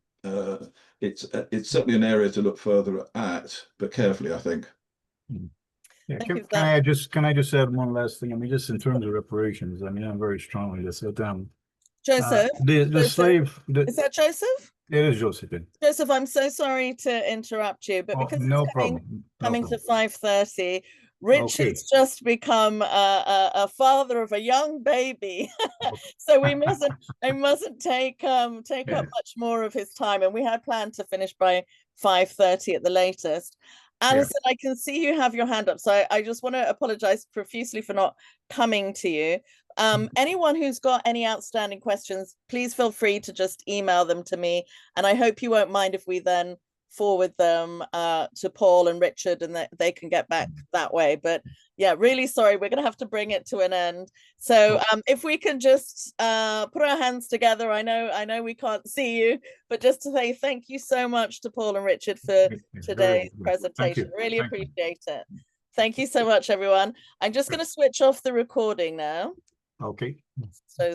it's certainly an area to look further at, but carefully, I think. Yeah, can I just add one last thing? I mean, just in terms of reparations, I mean, I'm very strongly this. Joseph, the slave. Is that Joseph? It is Josephine. Joseph, I'm so sorry to interrupt you, but because no it's problem. coming to 5:30, Richard's just become a father of a young baby, so I mustn't take up much more of his time, and we had planned to finish by 5:30 at the latest. Alison, I can see you have your hand up, so I just want to apologize profusely for not coming to you. Anyone who's got any outstanding questions, please feel free to just email them to me, and I hope you won't mind if we then forward them to Paul and Richard, and that they can get back that way. But yeah, really sorry, we're gonna have to bring it to an end. So if we can just put our hands together. I know we can't see you, but just to say thank you so much to Paul and Richard for today's presentation. Really appreciate it. Thank you so much, everyone. I'm just going to switch off the recording now. Okay. So